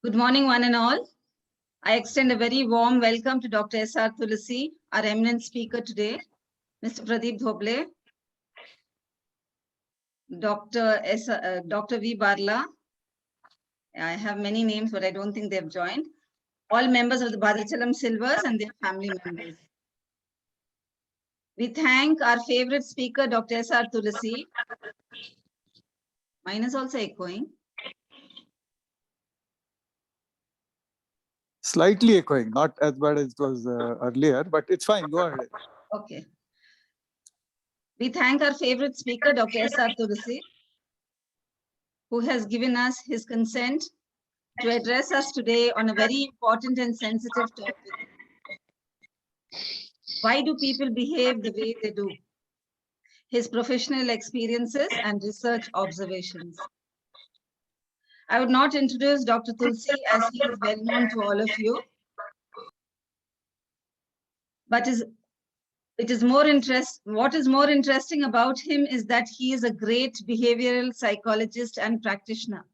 Good morning, one and all. I extend a very warm welcome to Dr. S.R. Tulasi, our eminent speaker today, Mr. Pradeep Dhoble, Dr. V. Barla. I have many names, but I don't think they've joined. All members of the Bhadrachalam Silvers and their family members. We thank our favorite speaker, Dr. S.R. Tulasi. Mine is also echoing. Slightly echoing, not as bad as it was earlier, but it's fine. Go ahead. Okay. We thank our favorite speaker, Dr. S.R. Tulasi, who has given us his consent to address us today on a very important and sensitive topic. Why do people behave the way they do? His professional experiences and research observations. I would not introduce Dr. Tulsi as he is well known to all of you, but what is more interesting about him is that he is a great behavioral psychologist and practitioner.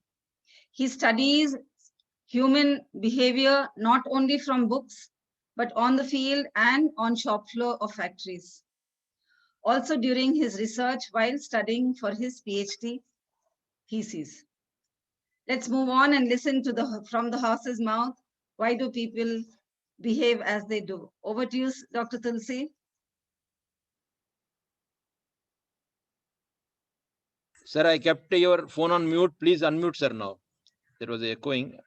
He studies human behavior not only from books, but on the field and on shop floor of factories. Also during his research while studying for his PhD thesis. Let's move on and listen to from the horse's mouth. Why do people behave as they do? Over to you, Dr. Tulsi. Sir, I kept your phone on mute. Please unmute, sir, now. There was echoing.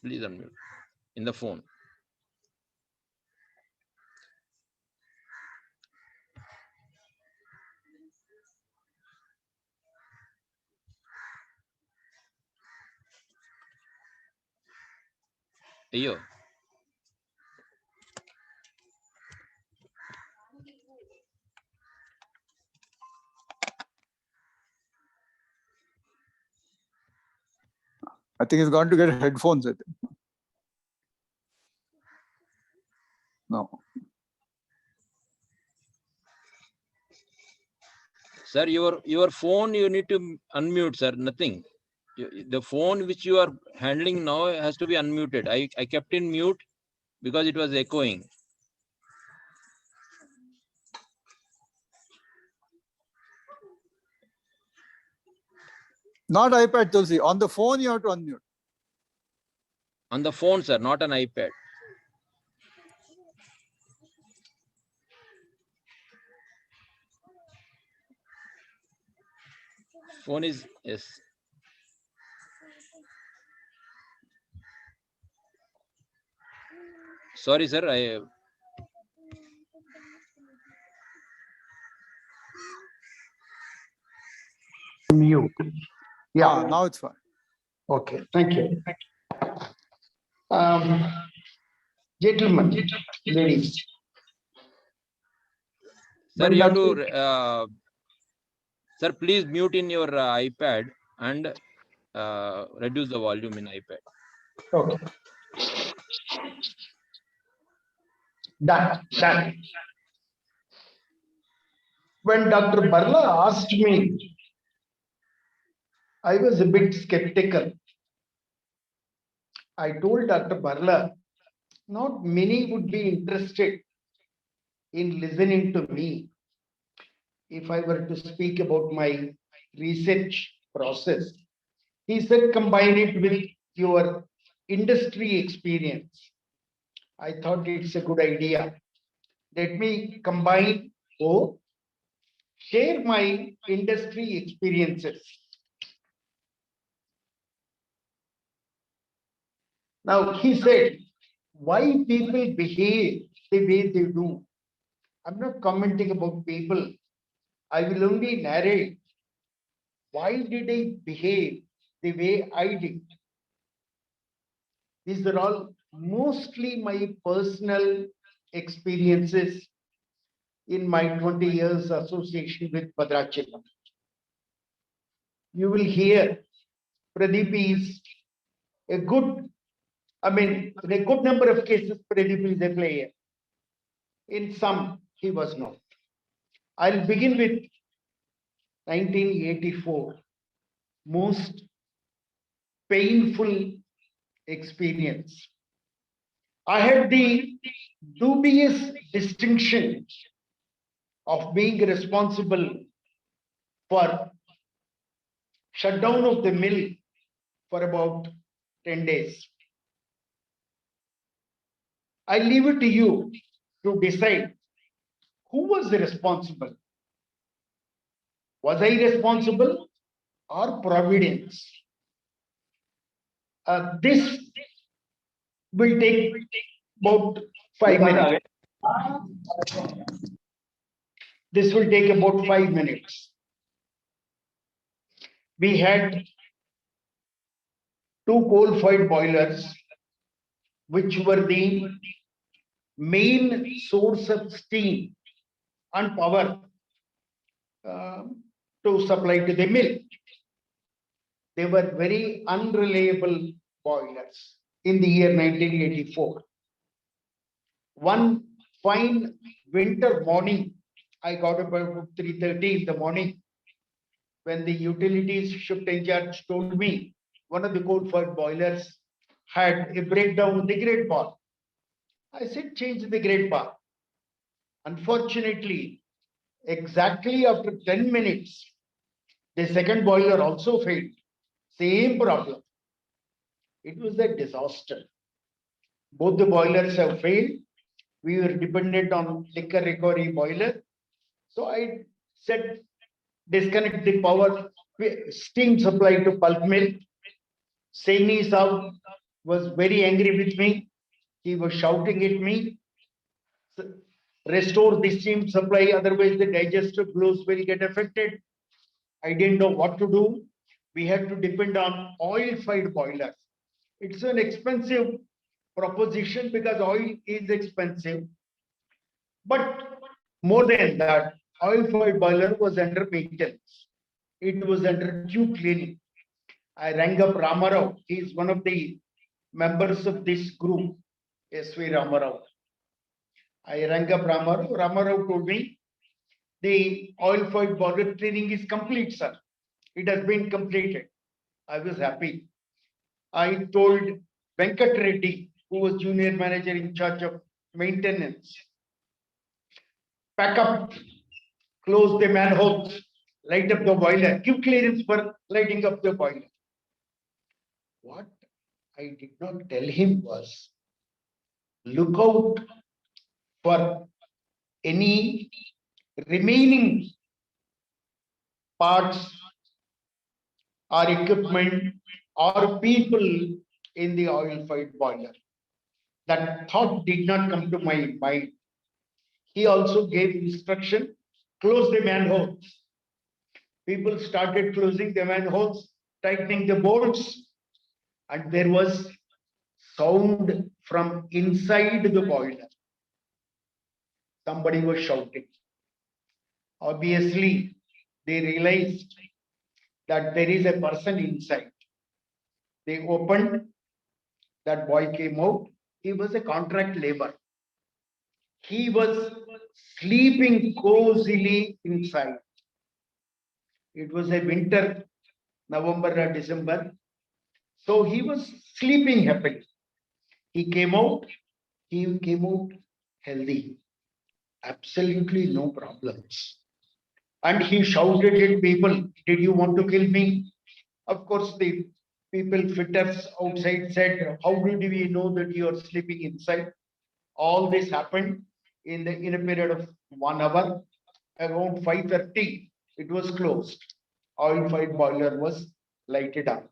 Please unmute in the phone. Ayo. I think he's gone to get headphones, I think. No. Sir, your phone, you need to unmute, sir. Nothing. The phone which you are handling now has to be unmuted. I kept in mute because it was echoing. Not iPad, Tulsi. On the phone, you have to unmute. On the phone, sir, not an iPad. Phone is, yes. Sorry, sir. Mute. Yeah. Now it's fine. Okay. Thank you. Gentlemen, ladies. Sir, you have to, sir, please mute in your iPad and reduce the volume in iPad. Okay. Done. When Dr. Barla asked me, I was a bit skeptical. I told Dr. Barla, not many would be interested in listening to me if I were to speak about my research process. He said, combine it with your industry experience. I thought it's a good idea. Let me combine both, share my industry experiences. Now, he said, why people behave the way they do. I'm not commenting about people. I will only narrate why did I behave the way I did. These are all mostly my personal experiences in my 20 years association with Bhadrachalam. You will hear Pradeep is a good, in a good number of cases, Pradeep is a player. In some, he was not. I'll begin with 1984, most painful experience. I had the dubious distinction of being responsible for shutdown of the mill for about 10 days. I leave it to you to decide who was responsible. Was I responsible or providence? This will take about 5 minutes. This will take about 5 minutes. We had 2 coal-fired boilers, which were the main source of steam and power to supply to the mill. They were very unreliable boilers in the year 1984. One fine winter morning, I got up about 3:30 in the morning when the utilities shift in charge told me one of the coal-fired boilers had a breakdown in the grate bar. I said, change the grate bar. Unfortunately, exactly after 10 minutes, the second boiler also failed. Same problem. It was a disaster. Both the boilers have failed. We were dependent on liquor recovery boiler. So I said, disconnect the power, steam supply to pulp mill. Saini Saab was very angry with me. He was shouting at me, restore the steam supply, otherwise the digestive flows will get affected. I didn't know what to do. We had to depend on oil-fired boilers. It's an expensive proposition because oil is expensive. But more than that, oil-fired boiler was under maintenance. It was under tube cleaning. I rang up Ramarao. He is one of the members of this group, S.V. Ramarao. I rang up Ramarao. Ramarao told me the oil-fired boiler cleaning is complete, sir. It has been completed. I was happy. I told Venkat Reddy, who was junior manager in charge of maintenance, pack up, close the manholes, light up the boiler, give clearance for lighting up the boiler. What I did not tell him was, look out for any remaining parts or equipment or people in the oil-fired boiler. That thought did not come to my mind. He also gave instruction, close the manholes. People started closing the manholes, tightening the bolts, and there was sound from inside the boiler. Somebody was shouting. Obviously, they realized that there is a person inside. They opened, that boy came out. He was a contract labor. He was sleeping cozily inside. It was a winter, November or December. So he was sleeping happily. He came out healthy. Absolutely no problems. And he shouted at people, did you want to kill me? Of course, the people fitters outside said, how did we know that you are sleeping inside? All this happened in a period of 1 hour. Around 5:30, it was closed. Oil-fired boiler was lighted up.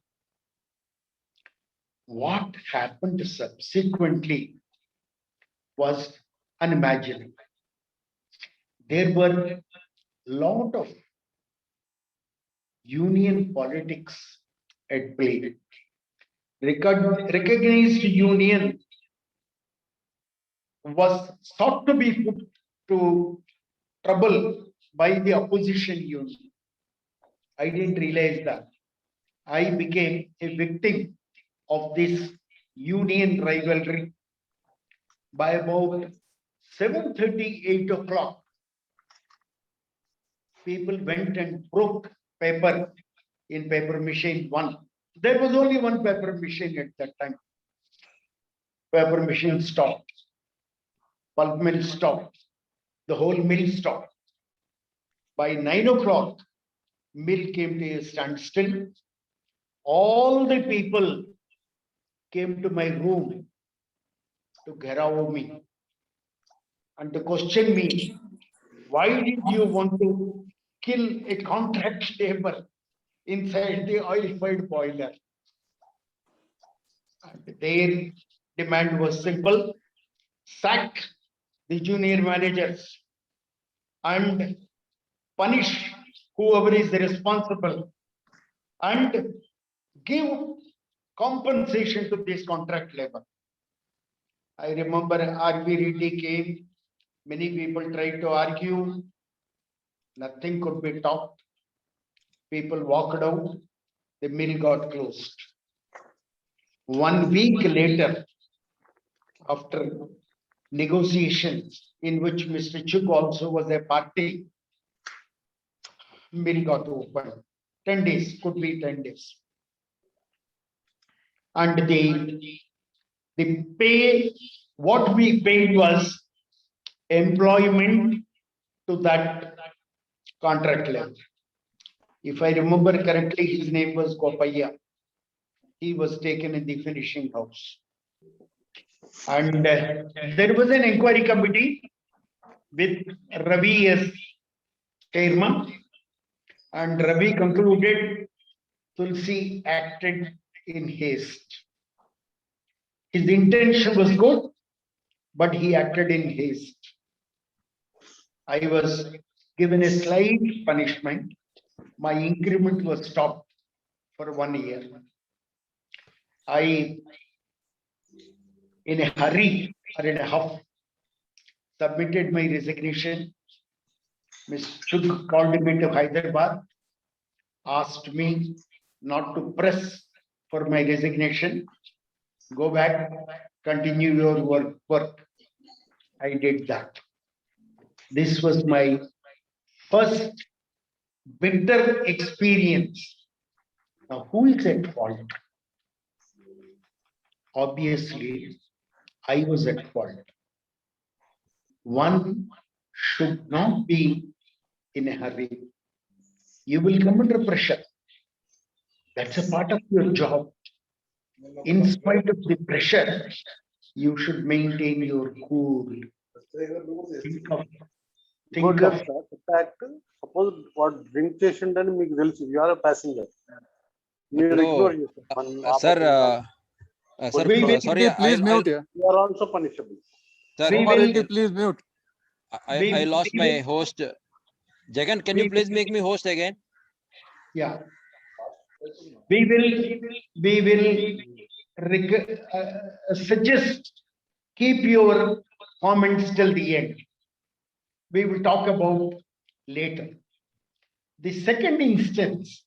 What happened subsequently was unimaginable. There were a lot of union politics at play. Recognized union was thought to be put to trouble by the opposition union. I didn't realize that. I became a victim of this union rivalry. By about 7:30, 8 o'clock, people went and broke paper in paper machine 1. There was only one paper machine at that time. paper machine stopped, pulp mill stopped, the whole mill stopped. By 9 o'clock, mill came to a standstill. All the people came to my room to gherav me and to question me. Why did you want to kill a contract labor inside the oil-fired boiler? And their demand was simple: sack the junior managers and punish whoever is responsible and give compensation to this contract labor. I remember R.V. Reddy came, many people tried to argue, nothing could be talked. People walked out, the mill got closed. 1 week later, after negotiations in which Mr. Chuk also was a party, mill got opened. 10 days, could be 10 days. And the pay, what we paid was employment to that contract labor. If I remember correctly, his name was Gopaya. He was taken in the finishing house. And there was an inquiry committee with Ravi as chairman. And Ravi concluded Tulsi acted in haste. His intention was good, but he acted in haste. I was given a slight punishment. My increment was stopped for 1 year. I, in a hurry or in a huff, submitted my resignation. Ms. Chuk called me to Hyderabad, asked me not to press for my resignation. Go back, continue your work. I did that. This was my first bitter experience. Now, who is at fault? Obviously, I was at fault. One should not be in a hurry. You will come under pressure. That's a part of your job. In spite of the pressure, you should maintain your cool. Think of fact, suppose what drink చేసిండని మీకు తెలుసు, you are a passenger. You No, ignore you. sir, sir, sorry, please mute. You are also punishable. sir, Please mute. I lost my host. Jagan, can you please make me host again? Yeah. We will suggest keep your comments till the end. We will talk about later. The second instance,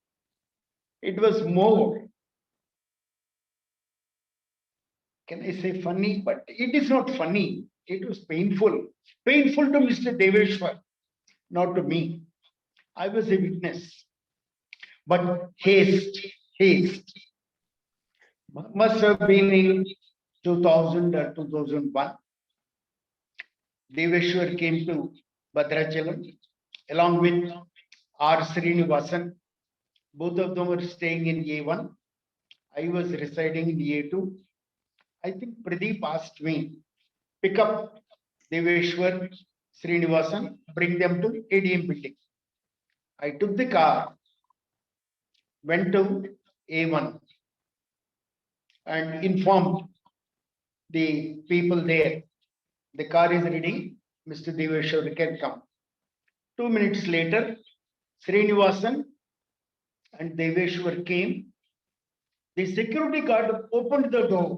it was more, can I say funny? But it is not funny. It was painful. Painful to Mr. Deveshwar, not to me. I was a witness. But haste. Must have been in 2000 or 2001. Deveshwar came to Bhadrachalam along with R. Srinivasan. Both of them were staying in A1. I was residing in A2. I think Pradeep asked me, pick up Deveshwar, Srinivasan, bring them to ADM building. I took the car, went to A1 and informed the people there, the car is ready, Mr. Deveshwar can come. 2 minutes later, Srinivasan and Deveshwar came. The security guard opened the door,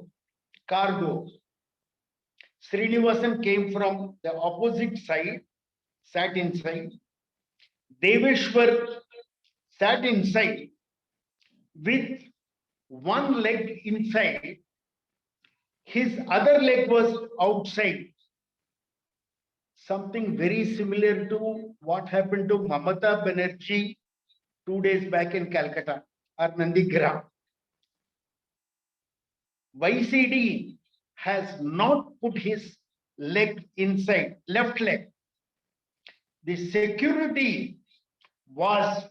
car door. Srinivasan came from the opposite side, sat inside. Deveshwar sat inside with one leg inside. His other leg was outside. Something very similar to what happened to Mamata Banerjee 2 days back in Calcutta or Nandigram. YCD has not put his leg inside, left leg. The security was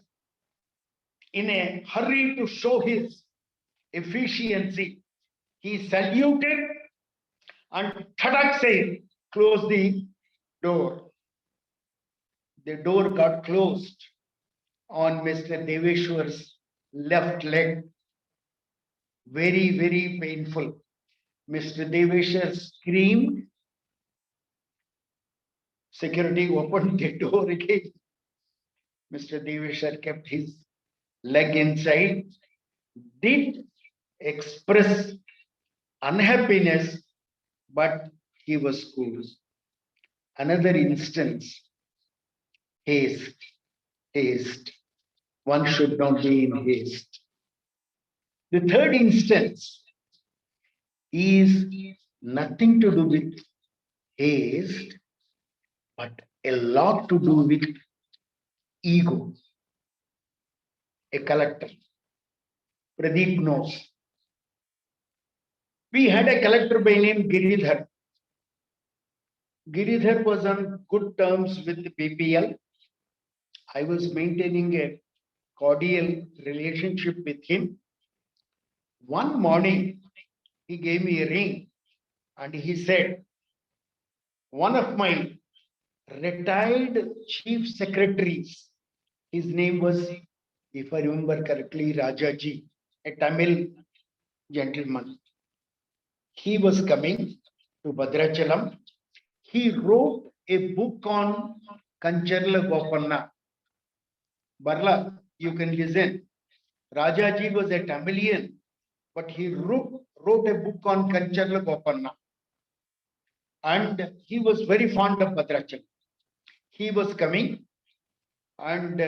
in a hurry to show his efficiency. He saluted and Thadak said, close the door. The door got closed on Mr. Deveshwar's left leg. Very, very painful. Mr. Deveshwar screamed. Security opened the door again. Mr. Deveshwar kept his leg inside, did express unhappiness, but he was cool. Another instance, haste, haste. One should not be in haste. The third instance is nothing to do with haste, but a lot to do with ego. A collector, Pradeep knows. We had a collector by name Giridhar. Giridhar was on good terms with the BPL. I was maintaining a cordial relationship with him. One morning, he gave me a ring and he said, one of my retired chief secretaries, his name was, if I remember correctly, Rajaji, a Tamil gentleman. He was coming to Bhadrachalam. He wrote a book on Kancharla Gopanna. Barla, you can listen. Rajaji was a Tamilian, but he wrote a book on Kancharla Gopanna. And he was very fond of Bhadrachalam. He was coming and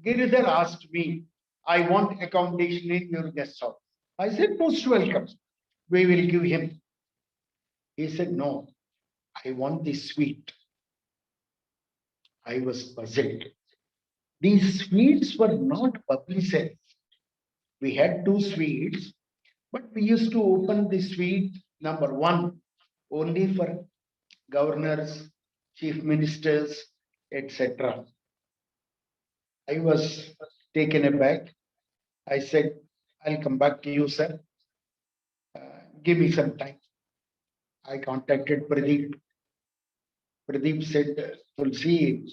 Giridhar asked me, I want accommodation in your guest house. I said, most welcome. We will give him. He said, no, I want the suite. I was puzzled. These suites were not publicized. We had 2 suites, but we used to open the suite number 1 only for governors, chief ministers, etc. I was taken aback. I said, I'll come back to you, sir. Give me some time. I contacted Pradeep. Pradeep said, Tulsi,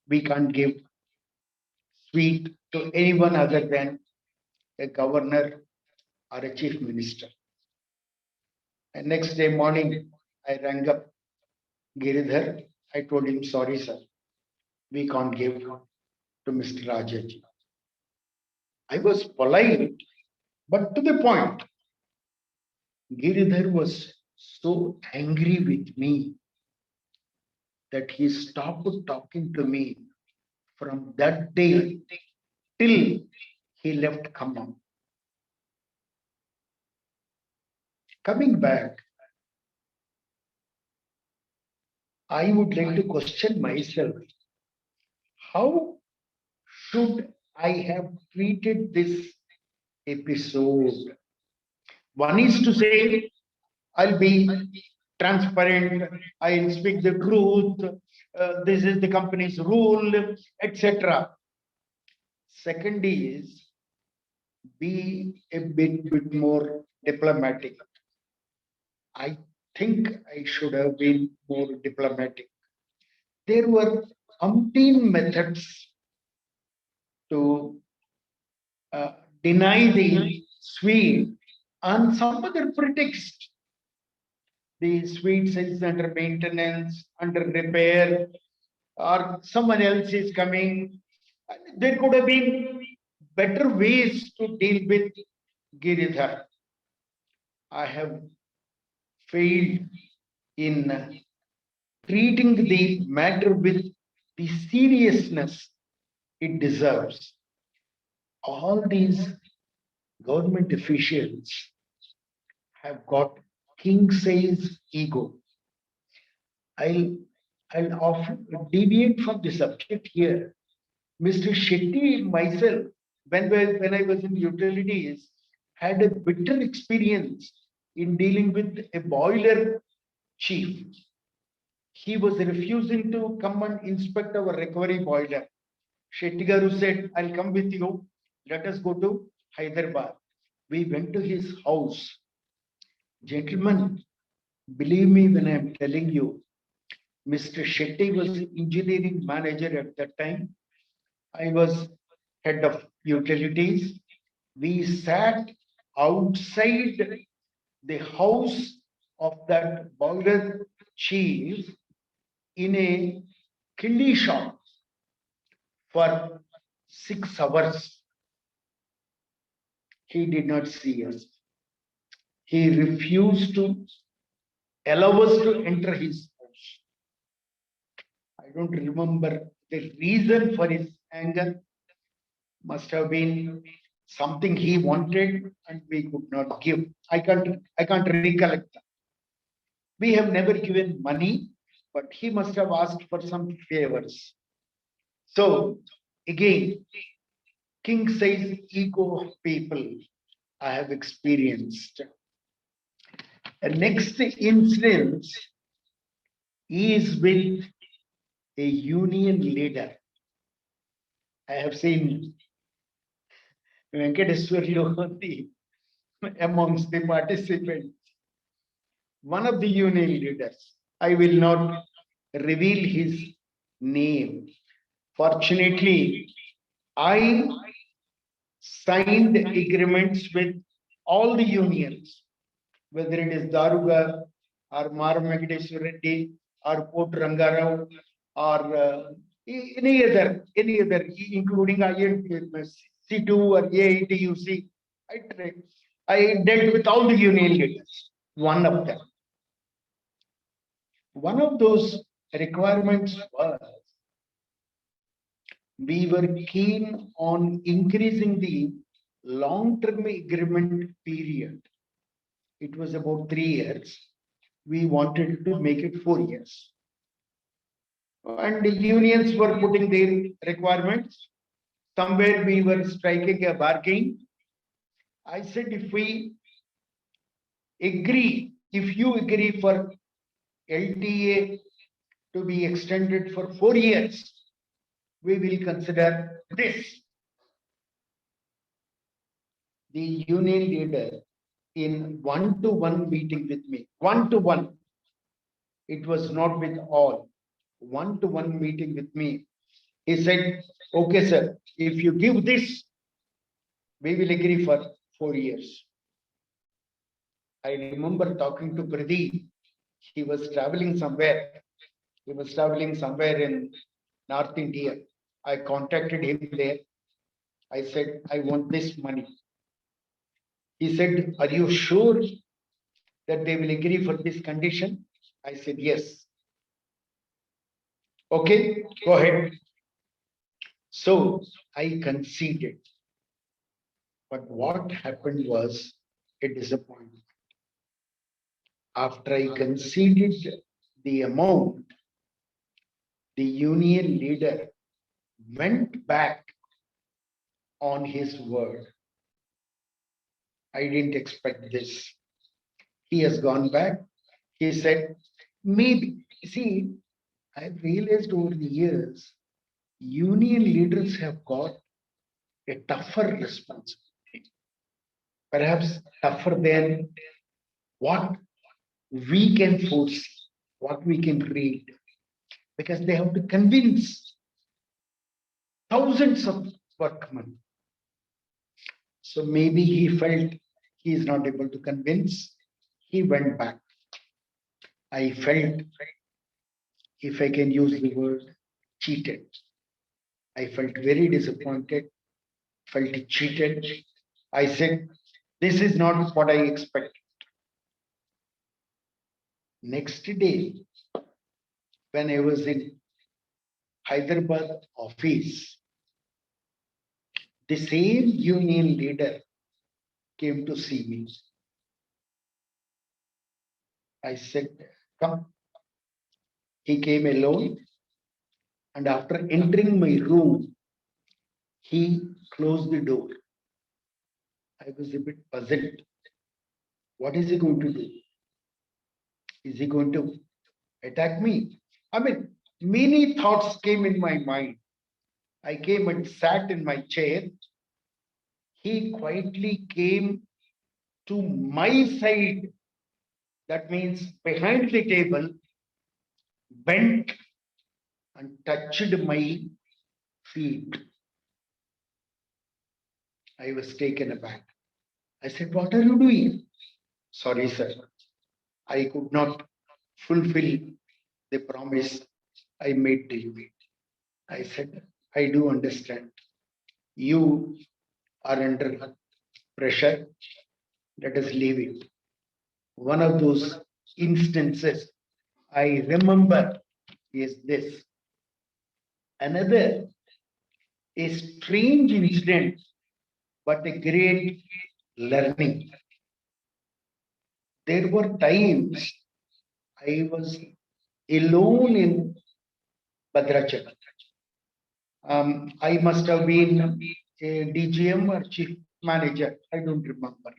we can't give suite to anyone other than a governor or a chief minister. And next day morning, I rang up Giridhar. I told him, sorry, sir, we can't give to Mr. Rajaji. I was polite, but to the point. Giridhar was so angry with me that he stopped talking to me from that day till he left Khammam. Coming back, I would like to question myself. How should I have treated this episode? One is to say, I'll be transparent, I'll speak the truth, this is the company's rule, etc. Second is, be a bit more diplomatic. I think I should have been more diplomatic. There were umpteen methods to deny the suite on some other pretext. The suite is under maintenance, under repair, or someone else is coming. There could have been better ways to deal with Giridhar. I have failed in treating the matter with the seriousness it deserves. All these government officials have got king size ego. I'll often deviate from the subject here. Mr. Shetty and myself, when I was in utilities, had a bitter experience in dealing with a boiler chief. He was refusing to come and inspect our recovery boiler. Shetty Garu said, I'll come with you. Let us go to Hyderabad. We went to his house. Gentlemen, believe me when I'm telling you, Mr. Shetty was engineering manager at that time. I was head of utilities. We sat outside the house of that boiler chief in a kidney shop for 6 hours. He did not see us. He refused to allow us to enter his house. I don't remember the reason for his anger. Must have been something he wanted and we could not give. I can't recollect that. We have never given money, but he must have asked for some favors. So again, king size ego of people I have experienced. The next incident is with a union leader. I have seen Venkateswar Lohati amongst the participants. One of the union leaders, I will not reveal his name. Fortunately, I signed agreements with all the unions, whether it is Daruga or Mara Venkateswar Reddy or Port Rangarao or any other, including C2 or AITUC. I dealt with all the union leaders, one of them. One of those requirements was we were keen on increasing the long-term agreement period. It was about 3 years. We wanted to make it 4 years. And the unions were putting their requirements. Somewhere we were striking a bargain. I said, if you agree for LTA to be extended for 4 years, we will consider this. The union leader in one-to-one meeting with me, one-to-one, it was not with all, one-to-one meeting with me. He said, okay, sir, if you give this, we will agree for 4 years. I remember talking to Pradeep. He was traveling somewhere. He was traveling somewhere in North India. I contacted him there. I said, I want this money. He said, are you sure that they will agree for this condition? I said, yes. Okay, go ahead. So I conceded. But what happened was a disappointment. After I conceded the amount, the union leader went back on his word. I didn't expect this. He has gone back. He said, maybe. See, I've realized over the years, union leaders have got a tougher responsibility. Perhaps tougher than what we can foresee, what we can read. Because they have to convince thousands of workmen. So maybe he felt he is not able to convince. He went back. I felt, if I can use the word, cheated. I felt very disappointed, felt cheated. I said, this is not what I expected. Next day, when I was in Hyderabad office, the same union leader came to see me. I said, come. He came alone, and after entering my room, he closed the door. I was a bit puzzled. What is he going to do? Is he going to attack me? I mean, many thoughts came in my mind. I came and sat in my chair. He quietly came to my side. That means behind the table, bent and touched my feet. I was taken aback. I said, "What are you doing?" "Sorry, sir. I could not fulfill the promise I made to you." I said, "I do understand. You are under pressure. Let us leave it." One of those instances I remember is this. Another, a strange incident, but a great learning. There were times I was alone in Bhadrachalam. I must have been a DGM or chief manager. I don't remember.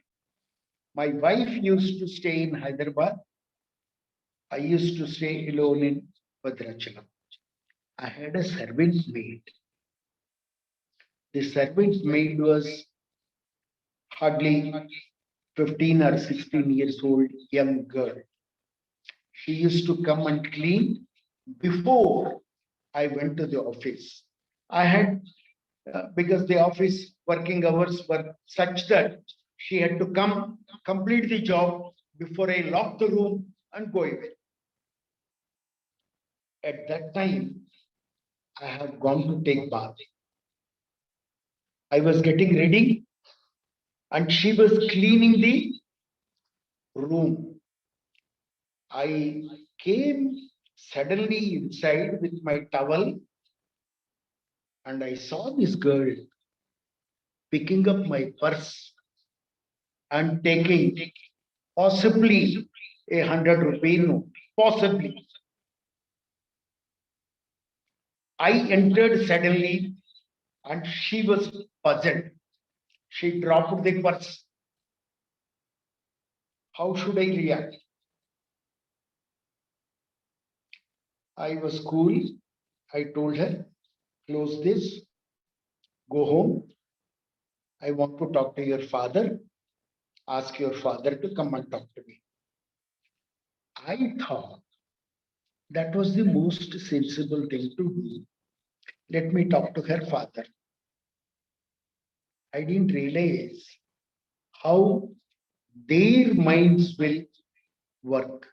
My wife used to stay in Hyderabad. I used to stay alone in Bhadrachalam. I had a servant maid. The servant maid was hardly 15 or 16 years old, young girl. She used to come and clean before I went to the office. I had, because the office working hours were such that she had to come complete the job before I lock the room and go away. At that time, I had gone to take bath. I was getting ready and she was cleaning the room. I came suddenly inside with my towel and I saw this girl picking up my purse and taking possibly 100 rupee note, possibly. I entered suddenly and she was puzzled. She dropped the purse. How should I react? I was cool. I told her, close this, go home. I want to talk to your father. Ask your father to come and talk to me. I thought that was the most sensible thing to do. Let me talk to her father. I didn't realize how their minds will work.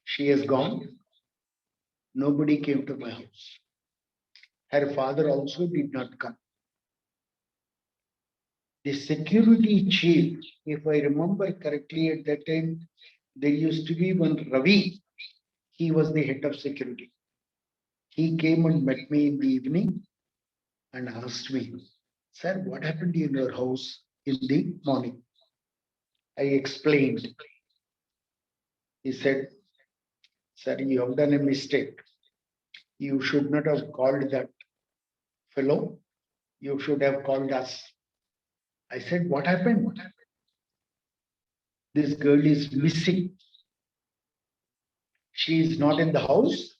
She has gone. Nobody came to my house. Her father also did not come. The security chief, if I remember correctly, at that time, there used to be one Ravi. He was the head of security. He came and met me in the evening and asked me, "Sir, what happened in your house in the morning?" I explained. He said, "Sir, you have done a mistake. You should not have called that fellow. You should have called us." I said, "What happened?" "This girl is missing. She is not in the house.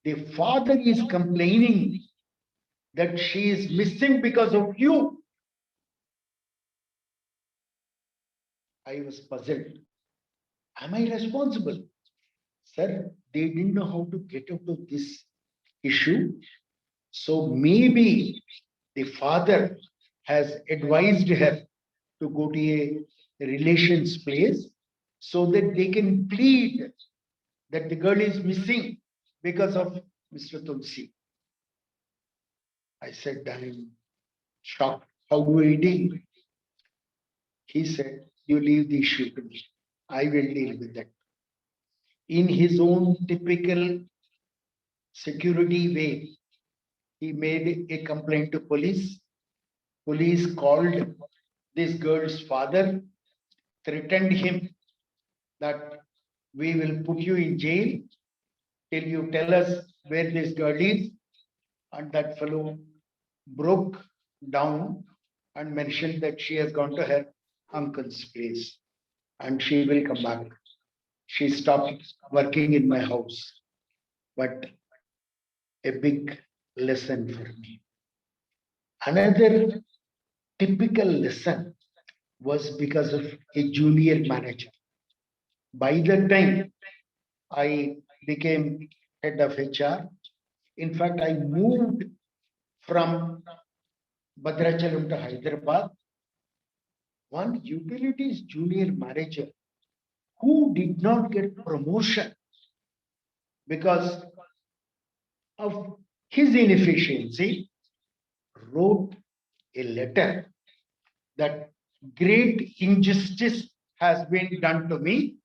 The father is complaining that she is missing because of you." I was puzzled. Am I responsible? Sir, they didn't know how to get out of this issue. So maybe the father has advised her to go to a relations place so that they can plead that the girl is missing because of Mr. Tulsi. I said, I'm shocked. How do I deal? He said, you leave the issue to me. I will deal with that. In his own typical security way, he made a complaint to police. Police called this girl's father, threatened him that we will put you in jail till you tell us where this girl is. And that fellow broke down and mentioned that she has gone to her uncle's place and she will come back. She stopped working in my house. But a big lesson for me. Another typical lesson was because of a junior manager. By the time I became head of HR, in fact, I moved from Bhadrachalam to Hyderabad. One utilities junior manager who did not get promotion because of his inefficiency wrote a letter that great injustice has been done to me.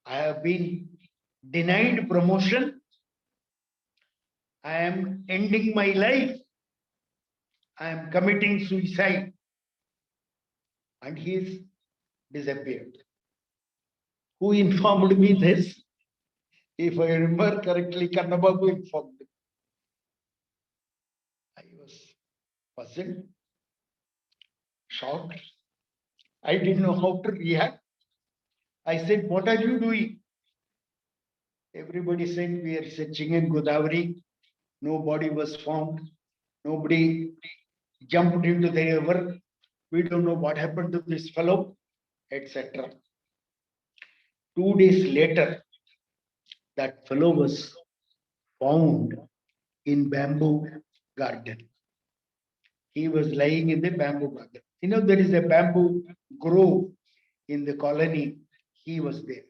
I have been denied promotion. I am ending my life. I am committing suicide. And he is disappeared. Who informed me this? If I remember correctly, Kannababu informed me. I was puzzled, shocked. I didn't know how to react. I said, what are you doing? Everybody said, we are searching in Godavari. No body was found. Nobody jumped into the river. We don't know what happened to this fellow, etc. 2 days later, that fellow was found in bamboo garden. He was lying in the bamboo garden. You know, there is a bamboo grove in the colony. He was there.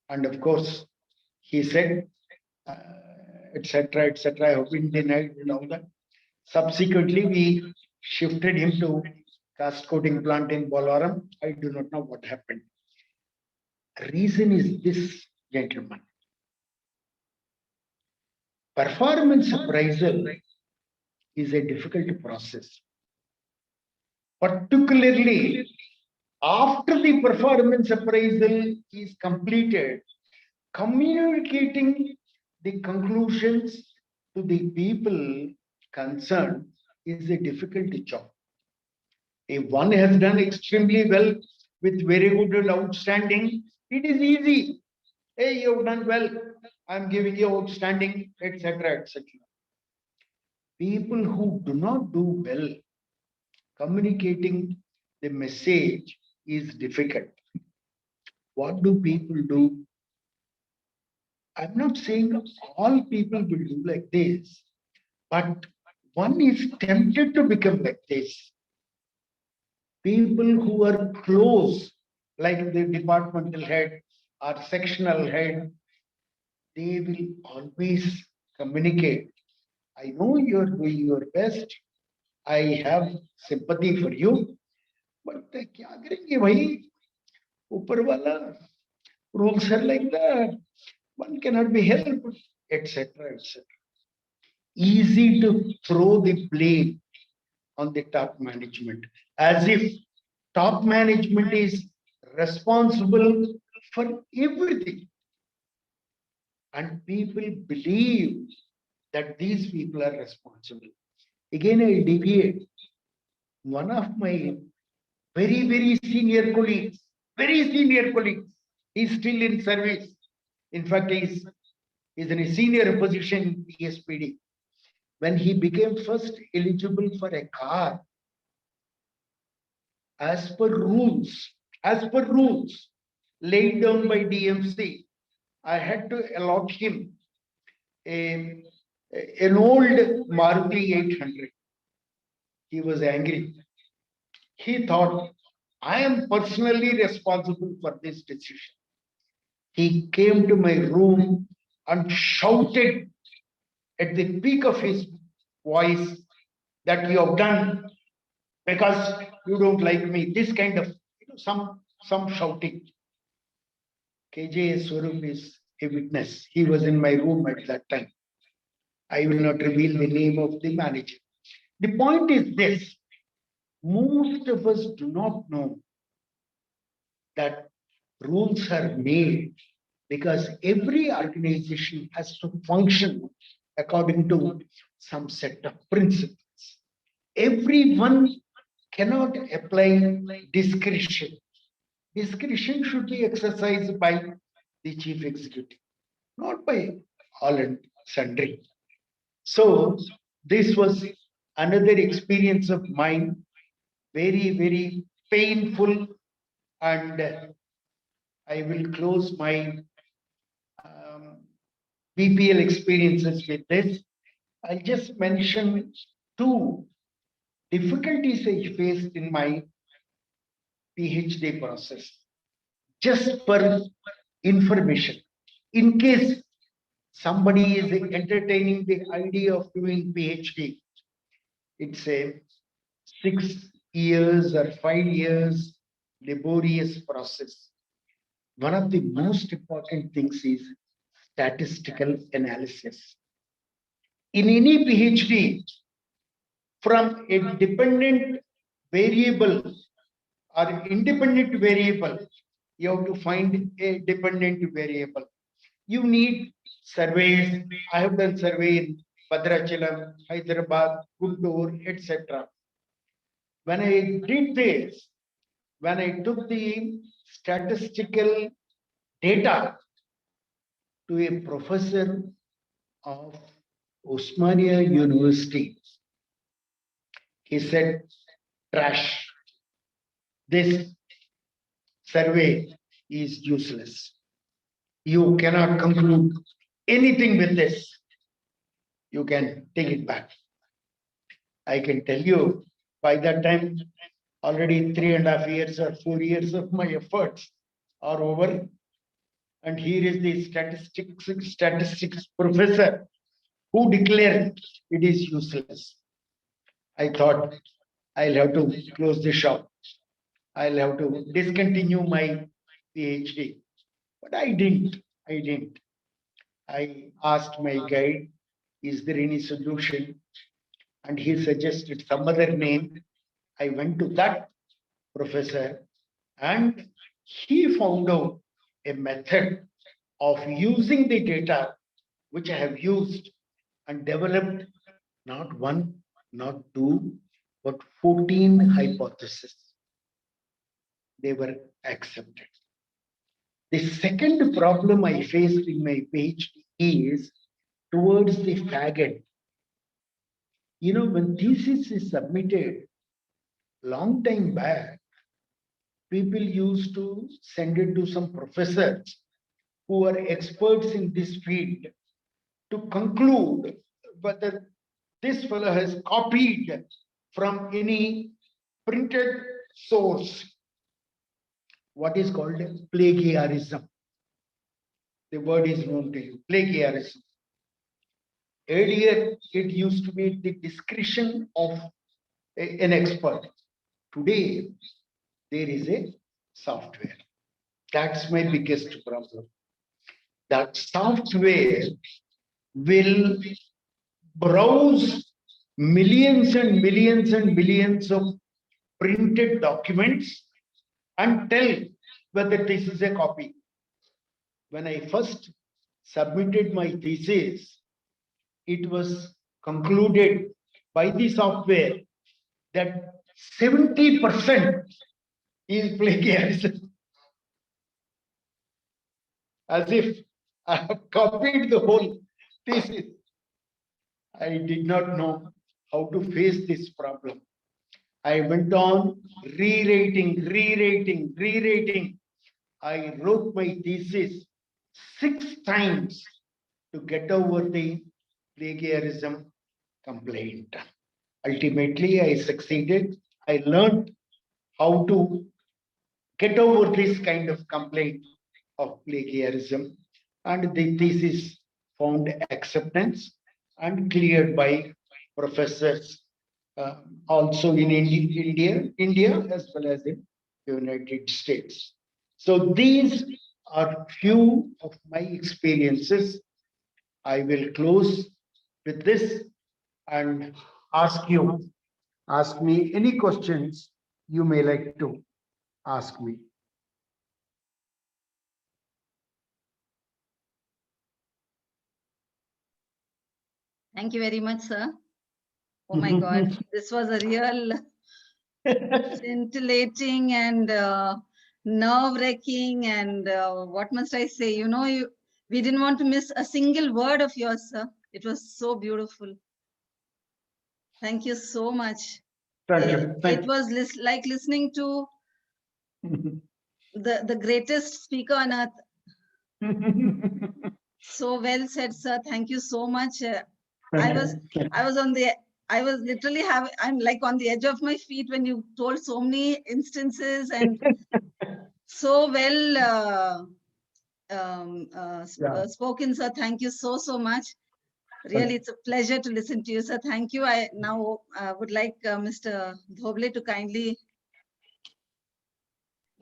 And of course, he said, etc., etc. I have been denied and all that. Subsequently, we shifted him to cast coating plant in Bolaram. I do not know what happened. Reason is this, gentlemen. Performance appraisal is a difficult process. Particularly after the performance appraisal is completed, communicating the conclusions to the people concerned is a difficult job. If one has done extremely well with very good and outstanding, it is easy. Hey, you've done well. I'm giving you outstanding, etc., etc. People who do not do well, communicating the message is difficult. What do people do? I'm not saying all people will do like this, but one is tempted to become like this. People who are close, like the departmental head or sectional head, they will always communicate. I know you're doing your best. I have sympathy for you. But kya karenge bhai? Upar wala rules are like that. One cannot be helped, etc., etc. Easy to throw the blame on the top management, as if top management is responsible for everything. And people believe that these people are responsible. Again, I deviate. One of my very, very senior colleagues, he's still in service. In fact, he's in a senior position in PSPD. When he became first eligible for a car, as per rules laid down by DMC, I had to allot him an old Maruti 800. He was angry. He thought, I am personally responsible for this decision. He came to my room and shouted at the peak of his voice that you have done because you don't like me. This kind of, some shouting. KJ Swarup is a witness. He was in my room at that time. I will not reveal the name of the manager. The point is this. Most of us do not know that rules are made because every organization has to function according to some set of principles. everyone cannot apply discretion. Discretion should be exercised by the chief executive, not by all and sundry. So this was another experience of mine, very, very painful, and I will close my BPL experiences with this. I'll just mention two difficulties I faced in my PhD process, just for information. In case somebody is entertaining the idea of doing PhD, it's a 6 years or 5 years laborious process. One of the most important things is statistical analysis. In any PhD, from a dependent variable or independent variable, you have to find a dependent variable. You need surveys. I have done survey in Bhadrachalam, Hyderabad, Guntur, etc. When I did this, when I took the statistical data to a professor of Osmania University, he said, trash. This survey is useless. You cannot conclude anything with this. You can take it back. I can tell you, by that time, already 3.5 years or 4 years of my efforts are over. And here is the statistics professor who declared it is useless. I thought I'll have to close the shop. I'll have to discontinue my PhD. But I didn't. I asked my guide, is there any solution? And he suggested some other name. I went to that professor and he found out a method of using the data which I have used and developed not one, not two, but 14 hypotheses. They were accepted. The second problem I faced in my PhD is towards the fag end. You know, when thesis is submitted long time back, people used to send it to some professors who are experts in this field to conclude whether this fellow has copied from any printed source, what is called plagiarism. The word is known to you, plagiarism. Earlier, it used to be the discretion of an expert. Today, there is a software. That's my biggest problem. That software will browse millions and millions and millions of printed documents and tell whether this is a copy. When I first submitted my thesis, it was concluded by the software that 70% is plagiarism. As if I have copied the whole thesis. I did not know how to face this problem. I went on rewriting. I wrote my thesis 6 times to get over the plagiarism complaint. Ultimately, I succeeded. I learned how to get over this kind of complaint of plagiarism, and the thesis found acceptance and cleared by professors also in India as well as in the United States. So these are few of my experiences. I will close with this and ask me any questions you may like to ask me. Thank you very much, sir. Oh my God, this was a real scintillating and nerve-wracking, and what must I say? We didn't want to miss a single word of yours, sir. It was so beautiful. Thank you so much. Thank you. It was like listening to the greatest speaker on earth. So well said, sir. Thank you so much. I was literally I'm like on the edge of my feet when you told so many instances and so well spoken, sir. Thank you so much. Really, it's a pleasure to listen to you, sir. Thank you. I now would like Mr. Dhoble to kindly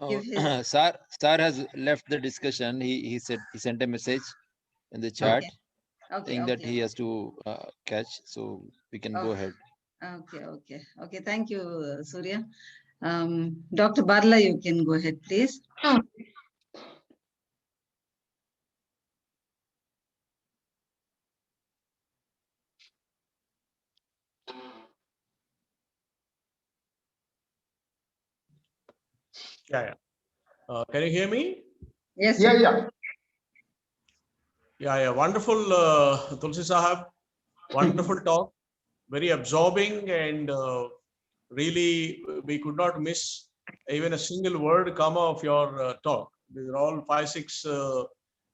give his. Sir has left the discussion. He sent a message in the chat saying that he has to catch, so we can go ahead. Okay. Thank you, Surya. Dr. Barla, you can go ahead, please. Yeah. Can you hear me? Yes. Yeah. Yeah. Wonderful, Tulsi Sahab. Wonderful talk. Very absorbing, and really we could not miss even a single word, comma of your talk. These are all 5-6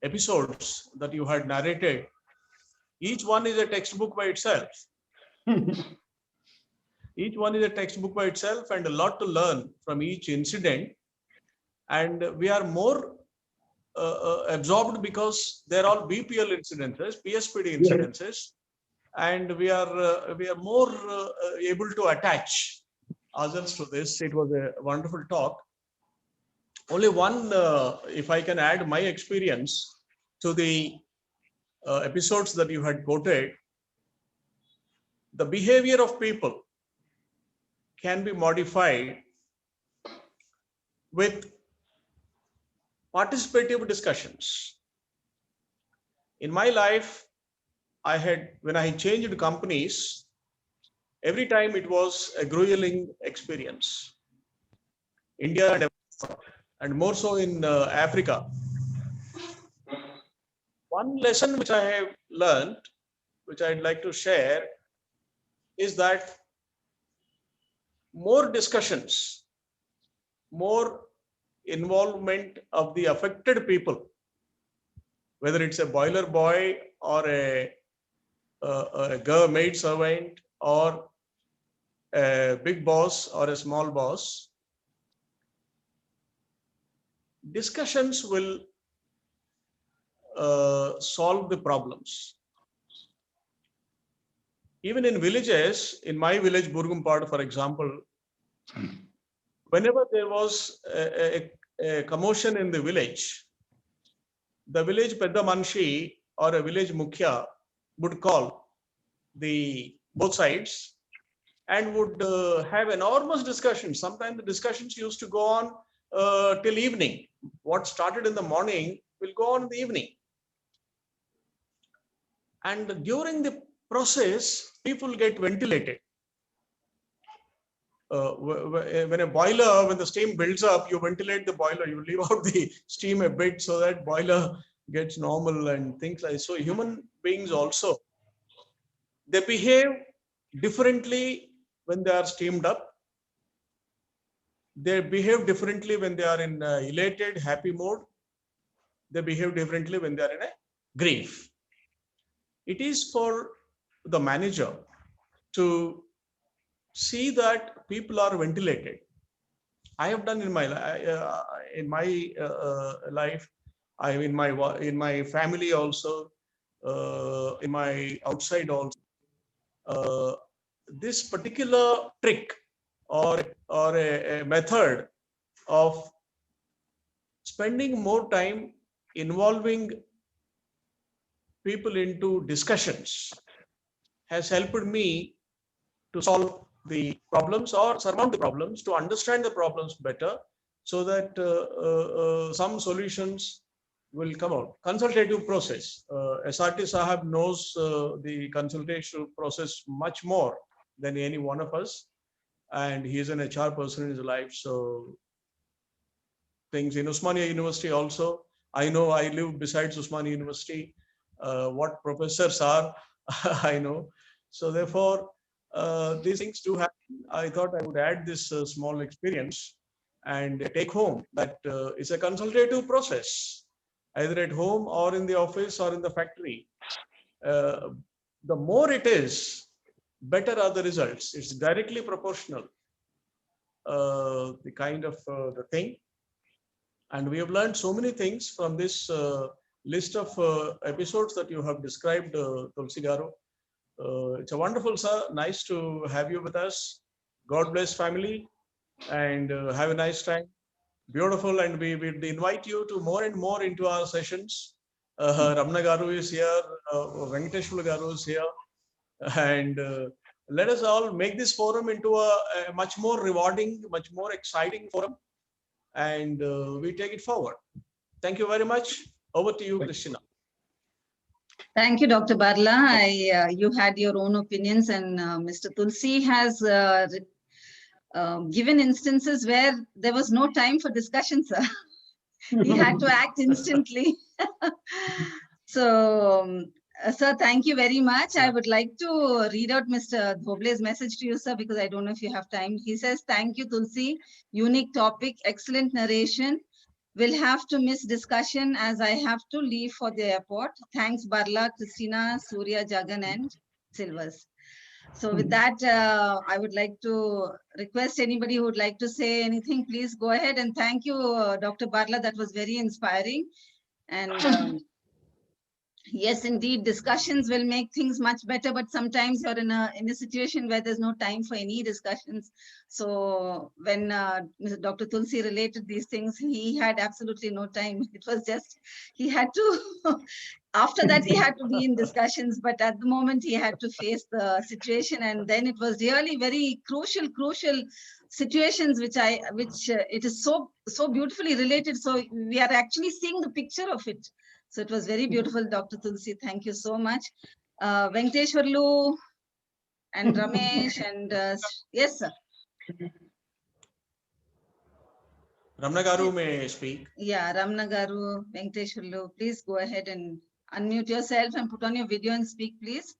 episodes that you had narrated. Each one is a textbook by itself. Each one is a textbook by itself, and a lot to learn from each incident. And we are more absorbed because they're all BPL incidences, PSPD incidences, and we are more able to attach ourselves to this. It was a wonderful talk. Only one, if I can add my experience to the episodes that you had quoted, the behavior of people can be modified with participative discussions. In my life, when I changed companies, every time it was a grueling experience. India and more so in Africa. One lesson which I have learned, which I'd like to share, is that more discussions, more involvement of the affected people, whether it's a boiler boy or a maid servant or a big boss or a small boss, discussions will solve the problems. Even in villages, in my village, Burgumpad, for example, whenever there was a commotion in the village Pedda Manshi or a village Mukhya would call both sides and would have enormous discussions. Sometimes the discussions used to go on till evening. What started in the morning will go on in the evening. And during the process, people get ventilated. When the steam builds up, you ventilate the boiler, you leave out the steam a bit so that boiler gets normal and things like so. Human beings also, they behave differently when they are steamed up. They behave differently when they are in elated, happy mode. They behave differently when they are in a grief. It is for the manager to see that people are ventilated. I have done in my life, in my family also, in my outside also. This particular trick or a method of spending more time involving people into discussions has helped me to solve the problems or surmount the problems, to understand the problems better, so that some solutions will come out. Consultative process. SRT Sahab knows the consultative process much more than any one of us. And he is an HR person in his life. So things in Osmania University also, I know I live besides Osmania University. What professors are, I know. So therefore, these things do happen. I thought I would add this small experience and take home that it's a consultative process, either at home or in the office or in the factory. The more it is, better are the results. It's directly proportional, the kind of the thing. And we have learned so many things from this list of episodes that you have described, Tulsi Garu. It's a wonderful, sir. Nice to have you with us. God bless family and have a nice time. Beautiful. And we will invite you to more and more into our sessions. Ramana Garu is here. Venkateshwar Garu is here. And let us all make this forum into a much more rewarding, much more exciting forum. And we take it forward. Thank you very much. Over to you, Christina. Thank you, Dr. Barla. You had your own opinions, and Mr. Tulsi has given instances where there was no time for discussion, sir. He had to act instantly. So, sir, thank you very much. I would like to read out Mr. Dhoble's message to you, sir, because I don't know if you have time. He says, thank you, Tulsi. Unique topic, excellent narration. Will have to miss discussion as I have to leave for the airport. Thanks, Barla, Christina, Surya, Jagan, and Silvers. So with that, I would like to request anybody who would like to say anything, please go ahead. And thank you, Dr. Barla. That was very inspiring. And yes, indeed, discussions will make things much better, but sometimes you're in a situation where there's no time for any discussions. So when Dr. Tulsi related these things, he had absolutely no time. It was just, he had to, after that, he had to be in discussions, but at the moment he had to face the situation. And then it was really very crucial situations, which it is so beautifully related. So we are actually seeing the picture of it. So it was very beautiful, Dr. Tulsi. Thank you so much. Venkateshwarlu and Ramesh and yes, sir. Ramana Garu may speak. Yeah, Ramana Garu, Venkateshwarlu, please go ahead and unmute yourself and put on your video and speak, please.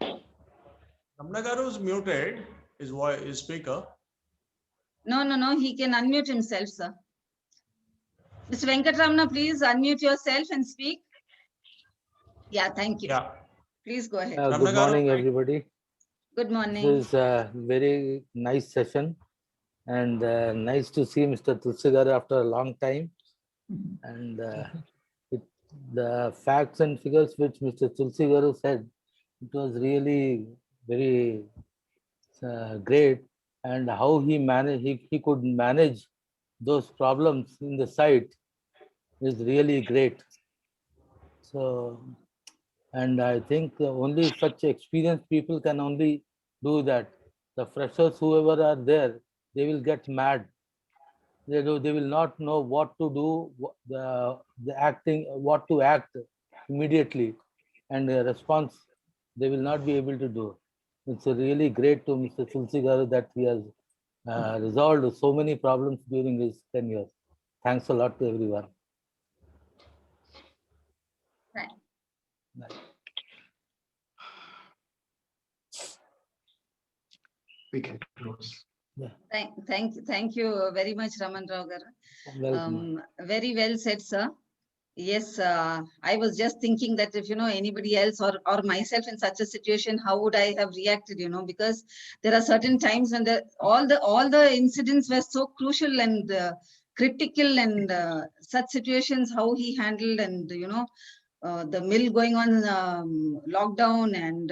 Ramana Garu is muted, his speaker. No, he can unmute himself, sir. Mr. Venkatramana, please unmute yourself and speak. Yeah, thank you. Yeah. Please go ahead. Good morning, everybody. Good morning. This is a very nice session, and nice to see Mr. Tulsi Garu after a long time. And the facts and figures which Mr. Tulsi Garu said, it was really very great, and how he managed, he could manage those problems in the site is really great. So, and I think only such experienced people can only do that. The freshers, whoever are there, they will get mad. They will not know what to do, what to act immediately, and the response they will not be able to do. It's really great to Mr. Tulsi Garu that he has resolved so many problems during his tenure. Thanks a lot to everyone. Right. We can close. Yeah. Thank you very much, Raman Rao Garu. Very well said, sir. Yes, I was just thinking that if anybody else or myself in such a situation, how would I have reacted? Because there are certain times when all the incidents were so crucial and critical, and such situations how he handled, and the mill going on lockdown, and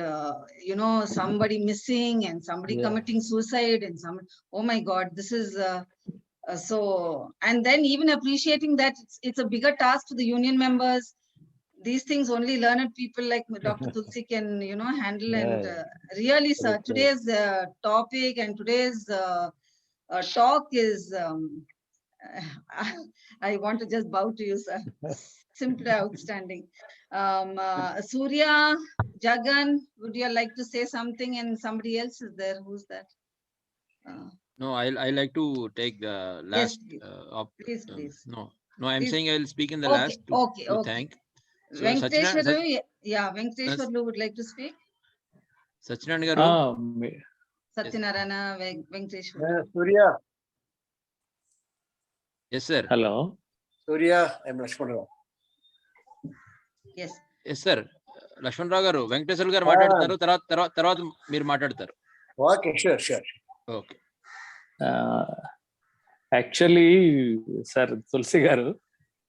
somebody missing and somebody committing suicide, and oh my God, this is. So, and then even appreciating that it's a bigger task to the union members. These things only learned people like Dr. Tulsi can, handle. And really, sir, today's topic and today's talk is, I want to just bow to you, sir. simply outstanding. Surya, Jagan, would you like to say something? And somebody else is there. Who's that? No, I like to take the last. please. Of, Please, please. No, I'm Please. saying I will speak in the Okay, last okay, to okay. thank. So Venkateshwaru, yeah, Venkateshwaru would like to speak. Sachinand garu. Satyanarayana, Venkateshwaru. Surya, Yes, sir. Hello. Surya, I'm Lakshman Rao. Yes. Yes, sir. Laxman రావు గారు వెంకటేశ్వర గారు మాట్లాడతారు, తర్వాత మీరు మాట్లాడతారు. Okay, sure. Okay. Actually sir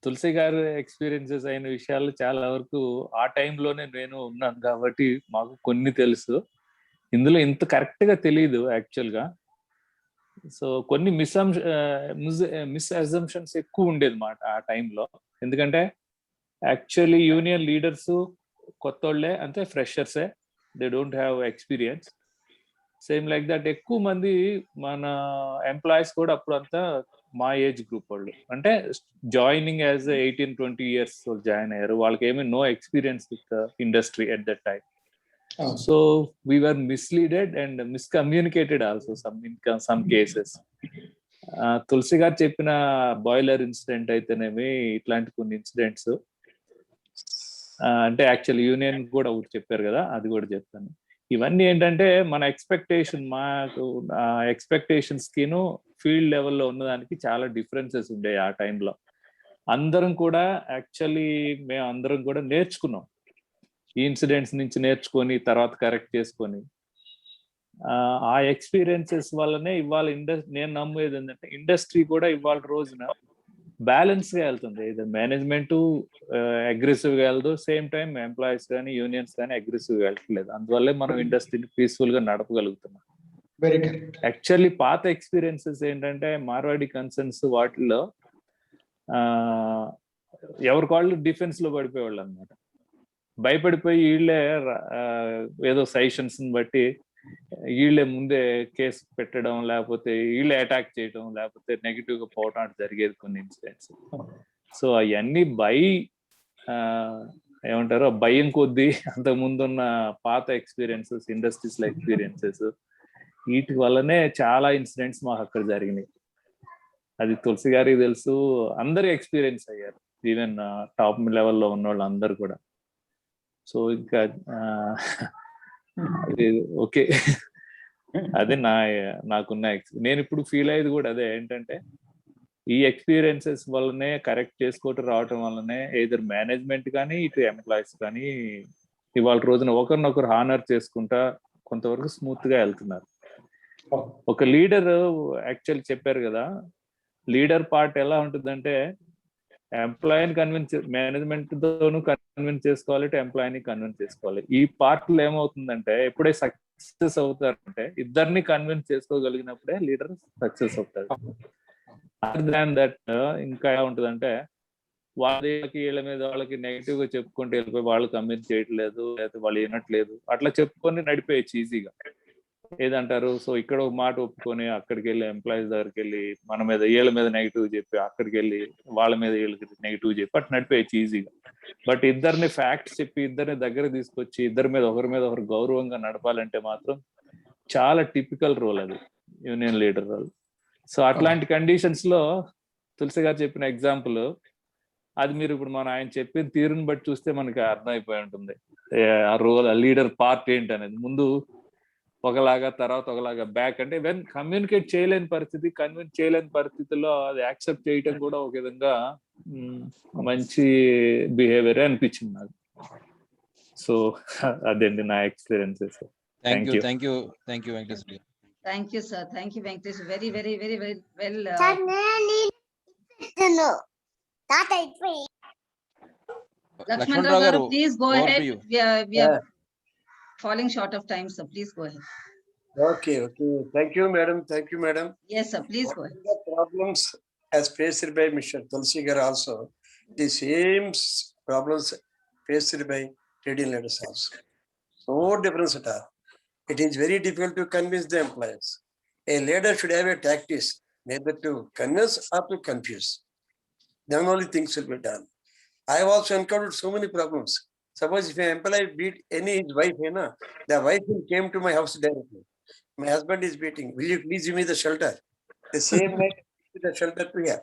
Tulasi garu experiences అయిన విషయాలు చాలా వరకు ఆ టైంలోనే నేను ఉన్నాను కాబట్టి మాకు కొన్ని తెలుసు. ఇందులో ఇంత కరెక్ట్ గా తెలియదు యాక్చువల్ గా. సో కొన్ని మిస్ అజంప్షన్స్ ఎక్కువ ఉండేది మాట ఆ టైంలో. ఎందుకంటే యాక్చువల్లీ యూనియన్ లీడర్స్ కొత్తోళ్ళే, అంటే ఫ్రెషర్సే, they don't have experience. Same like that ఎక్కువ మంది మన ఎంప్లాయీస్ కూడా అప్పుడు అంతా మా ఏజ్ గ్రూప్ వాళ్ళు, అంటే జాయినింగ్ యాజ్ 18-20 years జాయిన్ అయ్యారు. వాళ్ళకి ఏమీ no experience with industry at that time. So we were misleaded and miscommunicated also some cases. Tulasi garu చెప్పిన బాయిలర్ ఇన్సిడెంట్ అయితేనేమి, ఇట్లాంటి కొన్ని ఇన్సిడెంట్స్, అంటే యాక్చువల్ యూనియన్ కూడా ఒకటి చెప్పారు కదా, అది కూడా చెప్తాను. ఇవన్నీ ఏంటంటే మన మాకు ఎక్స్పెక్టేషన్స్ కిను ఫీల్డ్ లెవెల్లో ఉన్నదానికి చాలా డిఫరెన్సెస్ ఉండేవి ఆ టైంలో. అందరం కూడా మేము అందరం కూడా నేర్చుకున్నాం. ఈ ఇన్సిడెంట్స్ నుంచి నేర్చుకొని తర్వాత కరెక్ట్ చేసుకొని, ఆ ఎక్స్పీరియన్సెస్ వల్లనే ఇవాళ నేను నమ్మేది ఏంటంటే ఇండస్ట్రీ కూడా ఇవాళ రోజున బ్యాలెన్స్ గా వెళ్తుంది. ఇది మేనేజ్మెంట్ అగ్రెసివ్ గా వెళ్దు, సేమ్ టైం ఎంప్లాయీస్ కానీ యూనియన్స్ కానీ అగ్రెసివ్ గా వెళ్ళట్లేదు. అందువల్లే మనం ఇండస్ట్రీని పీస్ఫుల్ గా నడపగలుగుతున్నాం. యాక్చువల్లీ పాత ఎక్స్పీరియన్సెస్ ఏంటంటే మార్వాడి కన్సర్న్స్ వాటిల్లో ఎవరికి వాళ్ళు డిఫెన్స్ లో పడిపోయేవాళ్ళు అనమాట. భయపడిపోయి వీళ్ళే ఏదో సజెషన్స్ బట్టి వీళ్ళే ముందే కేసు పెట్టడం, లేకపోతే వీళ్ళే అటాక్ చేయడం, లేకపోతే నెగిటివ్ గా పోవడం అటు జరిగేది కొన్ని ఇన్సిడెంట్స్. సో అవన్నీ భయం కొద్దీ అంతకు ముందున్న పాత ఎక్స్పీరియన్సెస్, ఇండస్ట్రీస్ లో ఎక్స్పీరియన్సెస్, వీటి వల్లనే చాలా ఇన్సిడెంట్స్ మాకు అక్కడ జరిగినాయి. అది తులసి గారికి తెలుసు, అందరూ ఎక్స్పీరియన్స్ అయ్యారు, ఈవెన్ టాప్ లెవెల్లో ఉన్న వాళ్ళు అందరు కూడా. సో ఇంకా ఓకే, అదే నాకున్న నేను ఇప్పుడు ఫీల్ అయ్యేది కూడా అదే, ఏంటంటే ఈ ఎక్స్పీరియన్సెస్ వల్లనే కరెక్ట్ చేసుకోవటం రావటం వల్లనే ఎయిదర్ మేనేజ్మెంట్ కానీ ఇటు ఎంప్లాయీస్ కానీ ఇవాళ రోజున ఒకరినొకరు హానర్ చేసుకుంటా కొంతవరకు స్మూత్ గా వెళ్తున్నారు. ఒక లీడర్ యాక్చువల్ చెప్పారు కదా, లీడర్ పార్ట్ ఎలా ఉంటుందంటే ఎంప్లాయీని మేనేజ్మెంట్ తోనూ కన్విన్స్ చేసుకోవాలి, ఎంప్లాయీని కన్విన్స్ చేసుకోవాలి. ఈ పార్ట్ లో ఏమవుతుందంటే ఎప్పుడే సక్సెస్ అవుతారంటే ఇద్దరిని కన్విన్స్ చేసుకోగలిగినప్పుడే లీడర్ సక్సెస్ అవుతారు. అదర్ దాన్ దట్ ఇంకా ఎలా ఉంటుందంటే వీళ్ళ మీద వాళ్ళకి నెగిటివ్ గా చెప్పుకుంటూ వెళ్ళిపోయి వాళ్ళు కన్విన్స్ చేయట్లేదు, లేకపోతే వాళ్ళు వినట్లేదు, అట్లా చెప్పుకొని నడిపేయచ్చు ఈజీగా. ఏదంటారు, సో ఇక్కడ ఒక మాట ఒప్పుకొని అక్కడికి వెళ్ళి ఎంప్లాయీస్ దగ్గరికి వెళ్ళి మన మీద వీళ్ళ మీద నెగిటివ్ చెప్పి, అక్కడికి వెళ్ళి వాళ్ళ మీద వీళ్ళకి నెగిటివ్ చెప్పి అట్లా నడిపేయచ్చు ఈజీగా. బట్ ఇద్దరిని ఫ్యాక్ట్స్ చెప్పి ఇద్దరిని దగ్గర తీసుకొచ్చి ఒకరి మీద ఒకరు గౌరవంగా నడపాలంటే మాత్రం చాలా టిపికల్ రోల్ అది, యూనియన్ లీడర్ రోల్. సో అట్లాంటి కండిషన్స్ లో తులసి గారు చెప్పిన ఎగ్జాంపుల్ అది మీరు ఇప్పుడు ఆయన చెప్పిన తీరుని బట్టి చూస్తే మనకి అర్థమైపోయి ఉంటుంది ఆ రోల్, ఆ లీడర్ పార్ట్ ఏంటి అనేది. ముందు ఒకలాగా, తర్వాత ఒకలాగా బ్యాక్. అంటే వెన్ కమ్యూనికేట్ చేయలేని పరిస్థితి, కన్విన్స్ చేయలేని పరిస్థితుల్లో అది యాక్సెప్ట్ చేయటం కూడా ఒక విధంగా మంచి బిహేవియర్ అనిపించింది నాకు. సో అదండి నా experiences. Thank you Venkateswara. Thank you, sir. Thank you, Venkatesh. Very well. Lakshman Rao garu, please go ahead. We are falling short of time, so please go ahead. Okay. Thank you, madam. Yes, sir. Please go ahead. The problems as faced by Mr. Tulsi Gar also, the same problems faced by trade leaders also. No difference at all. It is very difficult to convince the employees. A leader should have a tactics, neither to convince or to confuse. Then only things will be done. I have also encountered so many problems. Suppose if an employee beat any his wife, the wife came to my house directly. My husband is beating. Will you please give me the shelter? The same night, the shelter to her.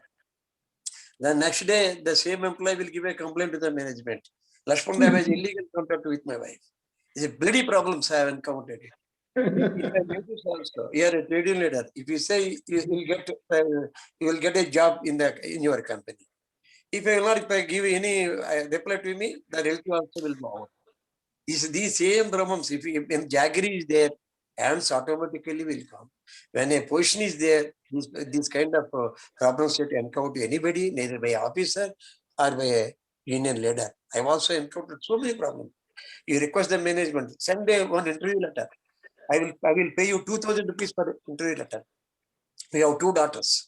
The next day, the same employee will give a complaint to the management. Lakshman Dev has illegal contact with my wife. It's a bloody problems I have encountered it. If I notice also, you are a trade union leader. If you say you will get a job in your company. If I give any reply to me, the relative also will go out. These same problems, when jaggery is there, hands automatically will come. When a position is there, this kind of problems that encounter anybody, neither by officer or by a union leader. I've also encountered so many problems. You request the management, send one interview letter. I will pay you 2,000 rupees per interview letter. We have 2 daughters.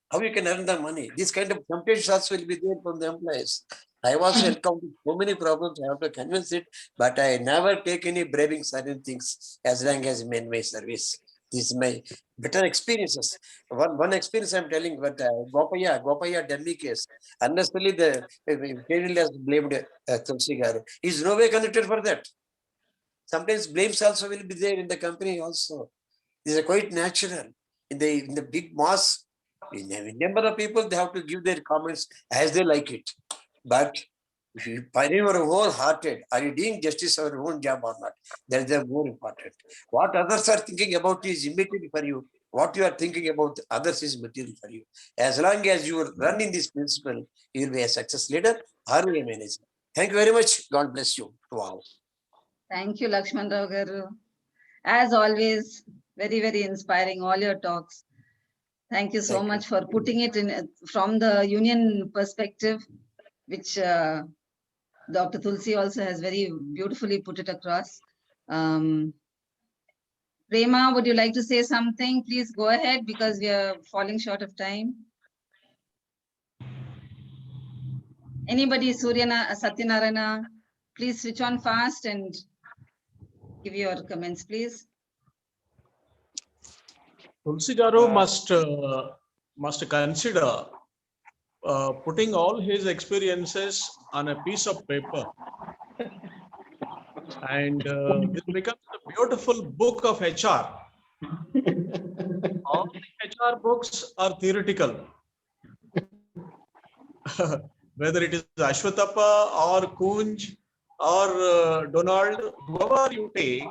How you can earn the money? This kind of temptations also will be there from the employees. I also encountered so many problems. I have to convince it, but I never take any braving certain things as long as I'm in my service. This is my better experiences. One experience I'm telling, but Gopaya Delhi case. Unnecessarily, the Kerala has blamed Tulsi Garu. He's no way connected for that. Sometimes blames also will be there in the company also. These are quite natural. In the big mass, in a number of people, they have to give their comments as they like it. But if you find your wholehearted, are you doing justice of your own job or not? That is the more important. What others are thinking about is immaterial for you. What you are thinking about others is material for you. As long as you run in this principle, you will be a success leader or a manager. Thank you very much. God bless you. Wow. Thank you, Lakshman Rao Garu. As always, very, very inspiring, all your talks. Thank you so much for putting it in from the union perspective, which Dr. Tulsi also has very beautifully put it across. Prema, would you like to say something? Please go ahead because we are falling short of time. Anybody, Suryana, Satyanarayana, please switch on fast and give your comments, please. Tulsi Garu must consider putting all his experiences on a piece of paper, and it becomes a beautiful book of HR. All the HR books are theoretical. Whether it is Ashwatthappa or Kunj or Donald, whoever you take,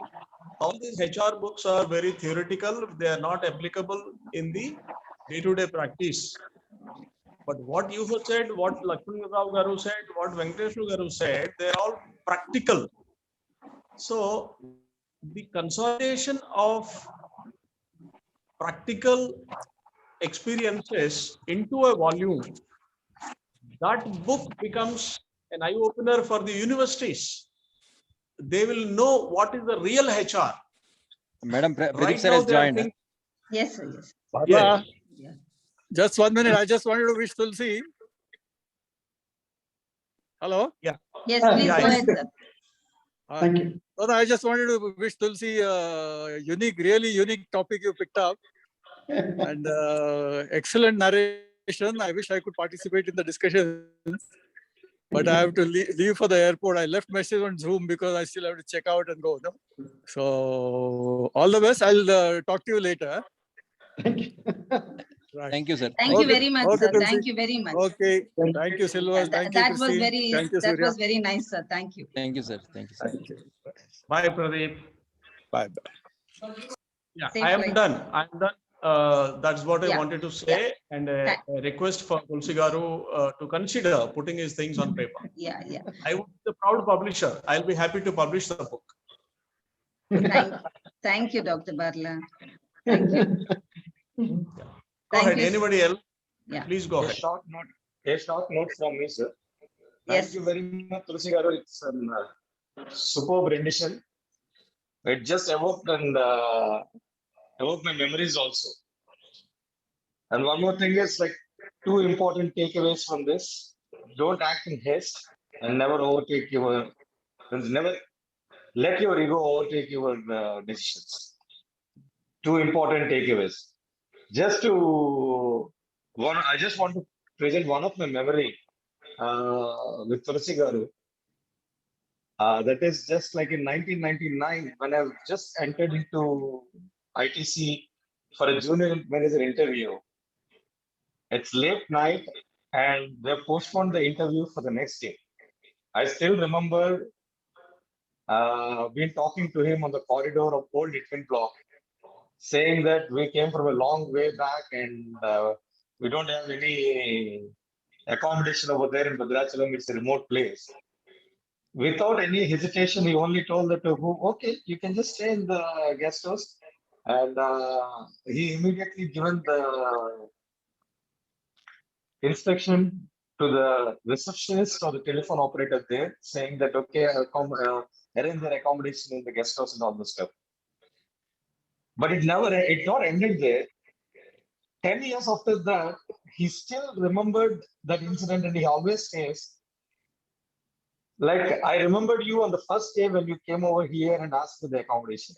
all these HR books are very theoretical. They are not applicable in the day-to-day practice. But what you have said, what Lakshman Rao Garu said, what Venkateshwar Garu said, they are all practical. So the consolidation of practical experiences into a volume, that book becomes an eye-opener for the universities. They will know what is the real HR. Madam, Pradeep Right sir now has they are joined. thinking, Yes, sir, yes. Baba, Yeah. just 1 minute. I just wanted to wish Tulsi. Hello? Yes, please yeah, go yeah. ahead, sir. Thank you. No, I just wanted to wish Tulsi really unique topic you picked up. And excellent narration. I wish I could participate in the discussions, but I have to leave for the airport. I left message on Zoom because I still have to check out and go. No? So all the best. I'll talk to you later. Thank you. Right. Thank you, sir. Thank you very much, Okay, sir. Tulsi. Thank you very much. Okay. Thank you, Silvas. Thank you, That was Christine. very, Thank you, that Surya. was very nice, sir. Thank you. Thank you, sir. Thank you, sir. Thank you. Bye, Pradeep. Bye. Yeah, Safe I am flight. done. I'm done. That's what I Yeah, wanted to say, and a request for Tulsi Garu to consider putting his things on paper. Yeah, yeah. I would be the proud publisher. I'll be happy to publish the book. Thank you, Dr. Barla. Thank you. Go Thank ahead. you. Anybody else? Yeah. Please go A ahead. short note from me, sir. Yes. Thank you very much, Tulsi Garu. It's a superb rendition. It just evoked my memories also. And one more thing is like 2 important takeaways from this. Don't act in haste and never let your ego overtake your decisions. 2 important takeaways. I just want to present one of my memory. with Tulsi Garu. That is just like in 1999 when I just entered into ITC for a junior manager interview. It's late night and they postponed the interview for the next day. I still remember been talking to him on the corridor of Old Itwin Block, saying that we came from a long way back and we don't have any accommodation over there in Bhadrachalam. It's a remote place. Without any hesitation, he only told that, okay, you can just stay in the guest house. And he immediately given the instruction to the receptionist or the telephone operator there, saying that, okay, arrange their accommodation in the guest house and all this stuff. But it not ended there. 10 years after that, he still remembered that incident and he always says, like, I remembered you on the first day when you came over here and asked for the accommodation,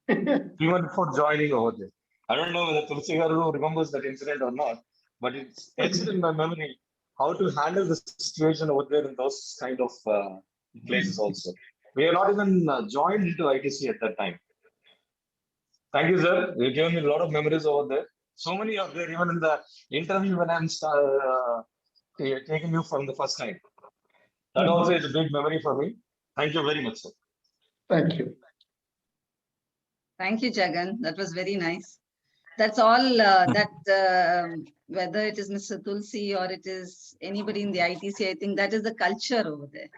even before joining over there. I don't know whether Tulsi Garu remembers that incident or not, but it's etched in my memory how to handle the situation over there in those kind of places also. We are not even joined into ITC at that time. Thank you, sir. You gave me a lot of memories over there. So many are there, even in the interview when I'm taking you from the first time. That also is a big memory for me. Thank you very much, sir. Thank you. Thank you, Jagan. That was very nice. That's all whether it is Mr. Tulsi or it is anybody in the ITC, I think that is the culture over there.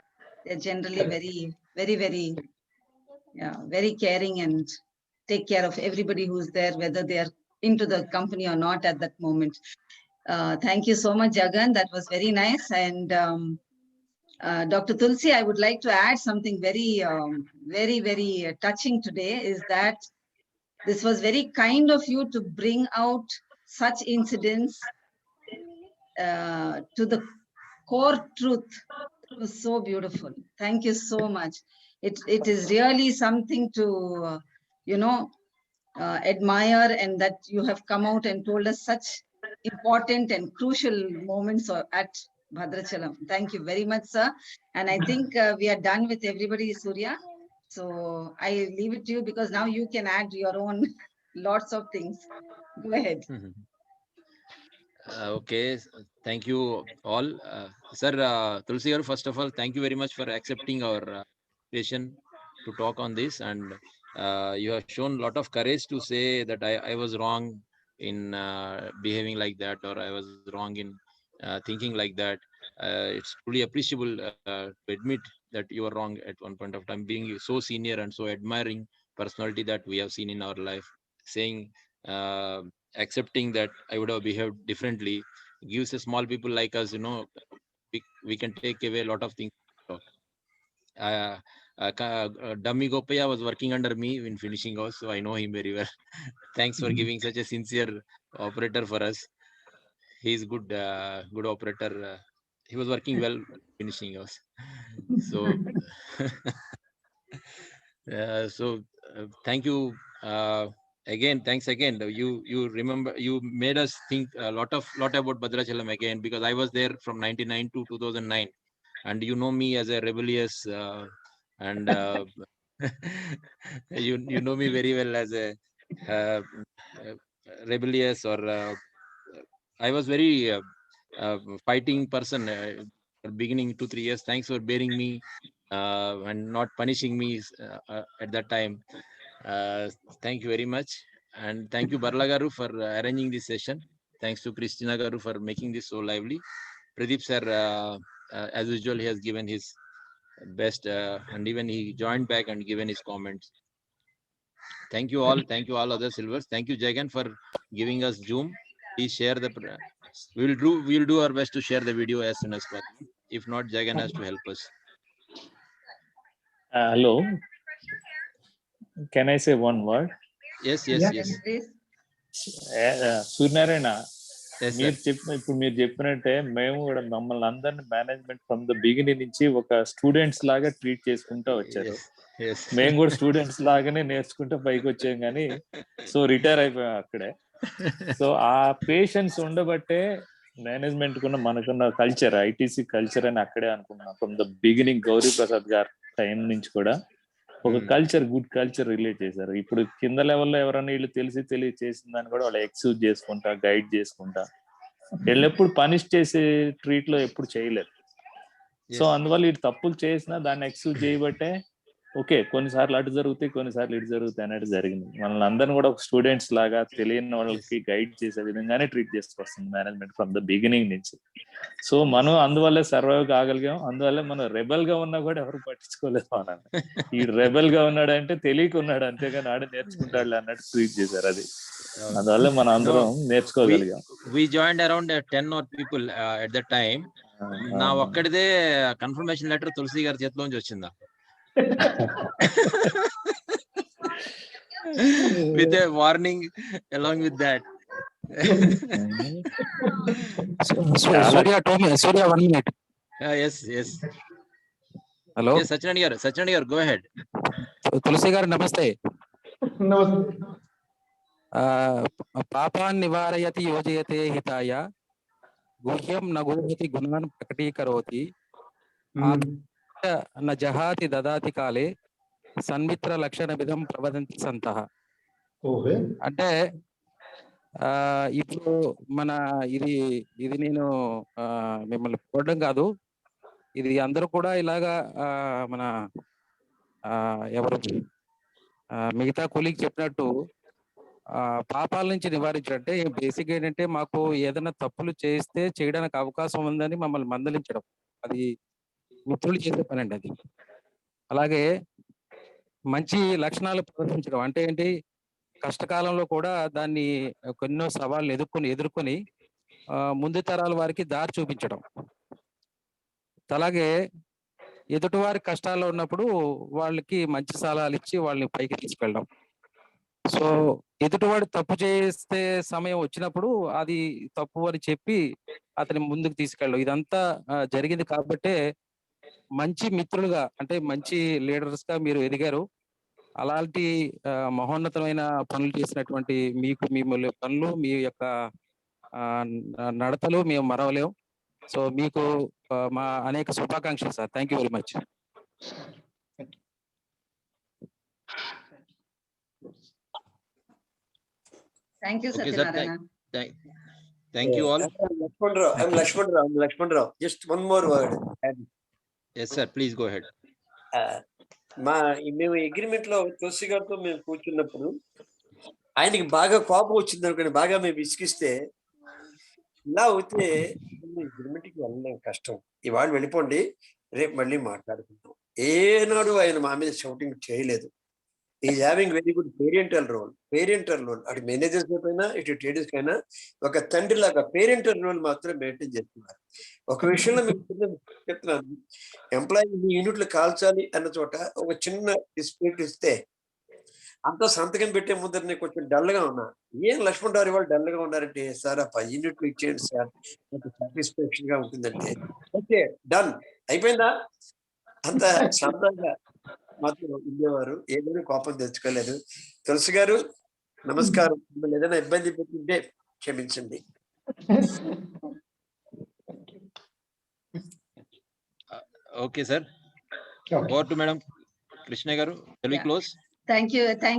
They're generally very caring and take care of everybody who's there, whether they are into the company or not at that moment. Thank you so much, Jagan. That was very nice. And Dr. Tulsi, I would like to add something very touching today is that this was very kind of you to bring out such incidents to the core truth. It was so beautiful. Thank you so much. It is really something to, admire, and that you have come out and told us such important and crucial moments at Bhadrachalam. Thank you very much, sir. And I think we are done with everybody, Surya. So I leave it to you because now you can add your own lots of things. Go ahead. Okay, thank you all. Sir, Tulsi Garu, first of all, thank you very much for accepting our invitation to talk on this. And you have shown a lot of courage to say that I was wrong in behaving like that, or I was wrong in thinking like that. It's truly appreciable to admit that you were wrong at one point of time, being so senior and so admiring personality that we have seen in our life, saying, accepting that I would have behaved differently gives a small people like us, we can take away a lot of things. Dummy Gopaya was working under me in finishing house, so I know him very well. Thanks for giving such a sincere operator for us. He's good operator. He was working well finishing house. So, thank you again. Thanks again. You remember, you made us think a lot about Bhadrachalam again, because I was there from 99 to 2009, and you know me as a rebellious and you know me very well as a rebellious, or I was very fighting person beginning 2-3 years. Thanks for bearing me and not punishing me at that time. Thank you very much. And thank you, Barla Garu, for arranging this session. Thanks to Christina Garu for making this so lively. Pradeep sir, as usual, he has given his best, and even he joined back and given his comments. Thank you all. Thank you all other silvers. Thank you, Jagan, for giving us Zoom. Please share the. We'll do our best to share the video as soon as possible. If not, Jagan has to help us. Hello. Can I say one word? Yes. Suryanarayana, Yes, ఇప్పుడు మీరు చెప్పినట్టే మేము కూడా మమ్మల్ని అందరిని management from the beginning నుంచి ఒక students లాగా ట్రీట్ చేసుకుంటూ వచ్చారు. మేము కూడా స్టూడెంట్స్ లాగానే నేర్చుకుంటూ పైకి వచ్చాం, కానీ సో రిటైర్ అయిపోయాం అక్కడే. సో ఆ పేషెన్స్ ఉండబట్టే మేనేజ్మెంట్ కున్న మనకున్న కల్చర్, ఐటీసీ కల్చర్ అని అక్కడే అనుకున్నాం. From the beginning Gauri Prasad గారి టైం నుంచి కూడా ఒక కల్చర్, గుడ్ కల్చర్ రిలేట్ చేశారు. ఇప్పుడు కింద లెవెల్లో ఎవరైనా వీళ్ళు తెలియ చేసిన దాన్ని కూడా వాళ్ళు ఎక్స్క్యూజ్ చేసుకుంటా, గైడ్ చేసుకుంటా, వీళ్ళు ఎప్పుడు పనిష్ చేసే ట్రీట్ లో ఎప్పుడు చేయలేదు. సో అందువల్ల వీళ్ళు తప్పులు చేసినా దాన్ని ఎక్స్క్యూజ్ చేయబట్టే ఓకే, కొన్నిసార్లు అటు జరుగుతాయి, కొన్నిసార్లు ఇటు జరుగుతాయి అనేది జరిగింది. మనల్ని అందరినీ కూడా ఒక స్టూడెంట్స్ లాగా తెలియని వాళ్ళకి గైడ్ చేసే విధంగానే ట్రీట్ చేసుకొస్తుంది మేనేజ్మెంట్ ఫ్రమ్ ద బిగినింగ్ నుంచి. సో మనం అందువల్లే సర్వైవ్ కాగలిగాం. అందువల్లే మనం రెబల్ గా ఉన్నా కూడా ఎవరు పట్టించుకోలేదు. మనం ఈ రెబల్ గా ఉన్నాడంటే తెలియకున్నాడు, అంతేగాని ఆడ నేర్చుకుంటాడు అన్నట్టు ట్రీట్ చేశారు. అది అందువల్ల మనం అందరం నేర్చుకోగలిగాం. We joined around 10 or people at that time. నా ఒక్కడిదే కన్ఫర్మేషన్ లెటర్ తులసి గారి చేతిలోంచి వచ్చిందా? With a warning along with that. Surya, 1 minute. Yes. Hello. Yes, Sachinandi garu, go ahead. Tulsi garu, namaste. Namaste. Papan nivarayati yojayate hitaya guhyam naguhati gunan prakatīkaroti na jahati dadati kale Sanmitra లక్షణ విధం ప్రవదంతి సంతః. అంటే ఇప్పుడు మన ఇది నేను మిమ్మల్ని చూడడం కాదు, ఇది అందరూ కూడా ఇలాగా మన ఎవరు మిగతా కూలీకి చెప్పినట్టు పాపాల నుంచి నివారించాలంటే బేసిక్ ఏంటంటే మాకు ఏదైనా తప్పులు చేస్తే చేయడానికి అవకాశం ఉందని మమ్మల్ని మందలించడం, అది మిత్రులు చేసే పని అండి. అది అలాగే మంచి లక్షణాలు ప్రదర్శించడం అంటే ఏంటి, కష్టకాలంలో కూడా దాన్ని ఎన్నో సవాళ్ళు ఎదుర్కొని ముందు తరాల వారికి దారి చూపించడం. అలాగే ఎదుటివారి కష్టాల్లో ఉన్నప్పుడు వాళ్ళకి మంచి సలహాలు ఇచ్చి వాళ్ళని పైకి తీసుకెళ్ళడం. సో ఎదుటివాడు తప్పు చేస్తే సమయం వచ్చినప్పుడు అది తప్పు అని చెప్పి అతని ముందుకు తీసుకెళ్ళడం. ఇదంతా జరిగింది కాబట్టే మంచి మిత్రులుగా, అంటే మంచి లీడర్స్ గా మీరు ఎదిగారు. అలాంటి మహోన్నతమైన పనులు చేసినటువంటి మీకు మిమ్మల్ని పనులు, మీ యొక్క నడతలు మేము మరవలేము. సో మీకు మా అనేక శుభాకాంక్షలు sir. Thank you very much. Thank you, Satyanarayana. Thank you all. I'm Lakshman Rao. Just one more word. Yes, sir. Please go ahead. మేము అగ్రిమెంట్ లో తులసి గారితో మేము కూర్చున్నప్పుడు ఆయనకి బాగా కోపం వచ్చింది అనుకోండి, బాగా మేము విసిగిస్తే ఇలా అవుతే అగ్రిమెంట్కి వెళ్ళడం కష్టం, ఇవాళ వెళ్ళిపోండి, రేపు మళ్ళీ మాట్లాడుకుంటాం. ఏనాడు ఆయన మా మీద షౌటింగ్ చేయలేదు. Is having very good parental role. అటు మేనేజర్స్ అయినా ఇటు ట్రేడర్స్ అయినా ఒక తండ్రి లాగా పేరెంటల్ రోల్ మాత్రం మెయింటైన్ చేస్తున్నారు. ఒక విషయంలో మీకు చెప్తున్నాను, ఎంప్లాయీ మీ యూనిట్లు కాల్చాలి అన్న చోట ఒక చిన్న డిస్ప్యూట్ ఇస్తే అంతా సంతకం పెట్టే ముందర నేను కొంచెం డల్ గా ఉన్నా, ఏం లక్ష్మణ్ రావు వాళ్ళు డల్ గా ఉన్నారంటే, సార్ ఆ 10 యూనిట్లు ఇచ్చేయండి సార్, నాకు సాటిస్ఫాక్షన్ గా ఉంటుందంటే ఓకే డన్ అయిపోయిందా, అంత శాంతంగా మాత్రం ఉండేవారు. ఏదైనా కోపం తెచ్చుకోలేదు. తులసి గారు నమస్కారం. మిమ్మల్ని ఏదైనా ఇబ్బంది పెట్టింటే క్షమించండి. Okay, sir. Over to Madam Krishna garu. Shall we close? Thank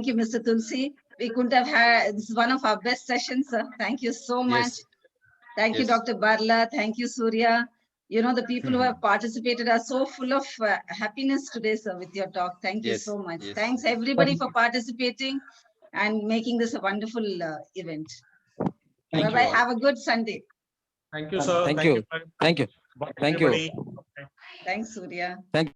you, Mr. Tulsi. We couldn't have had, this is one of our best sessions, sir. Thank you so much. Thank you, Dr. Barla. Thank you, Surya. You know, the people who have participated are so full of happiness today, sir, with your talk. Thank you so much. Thanks everybody for participating and making this a wonderful event. Bye-bye. Have a good Sunday. Thank you, sir. Thank you. Thank you. Thanks, Surya. Thank you.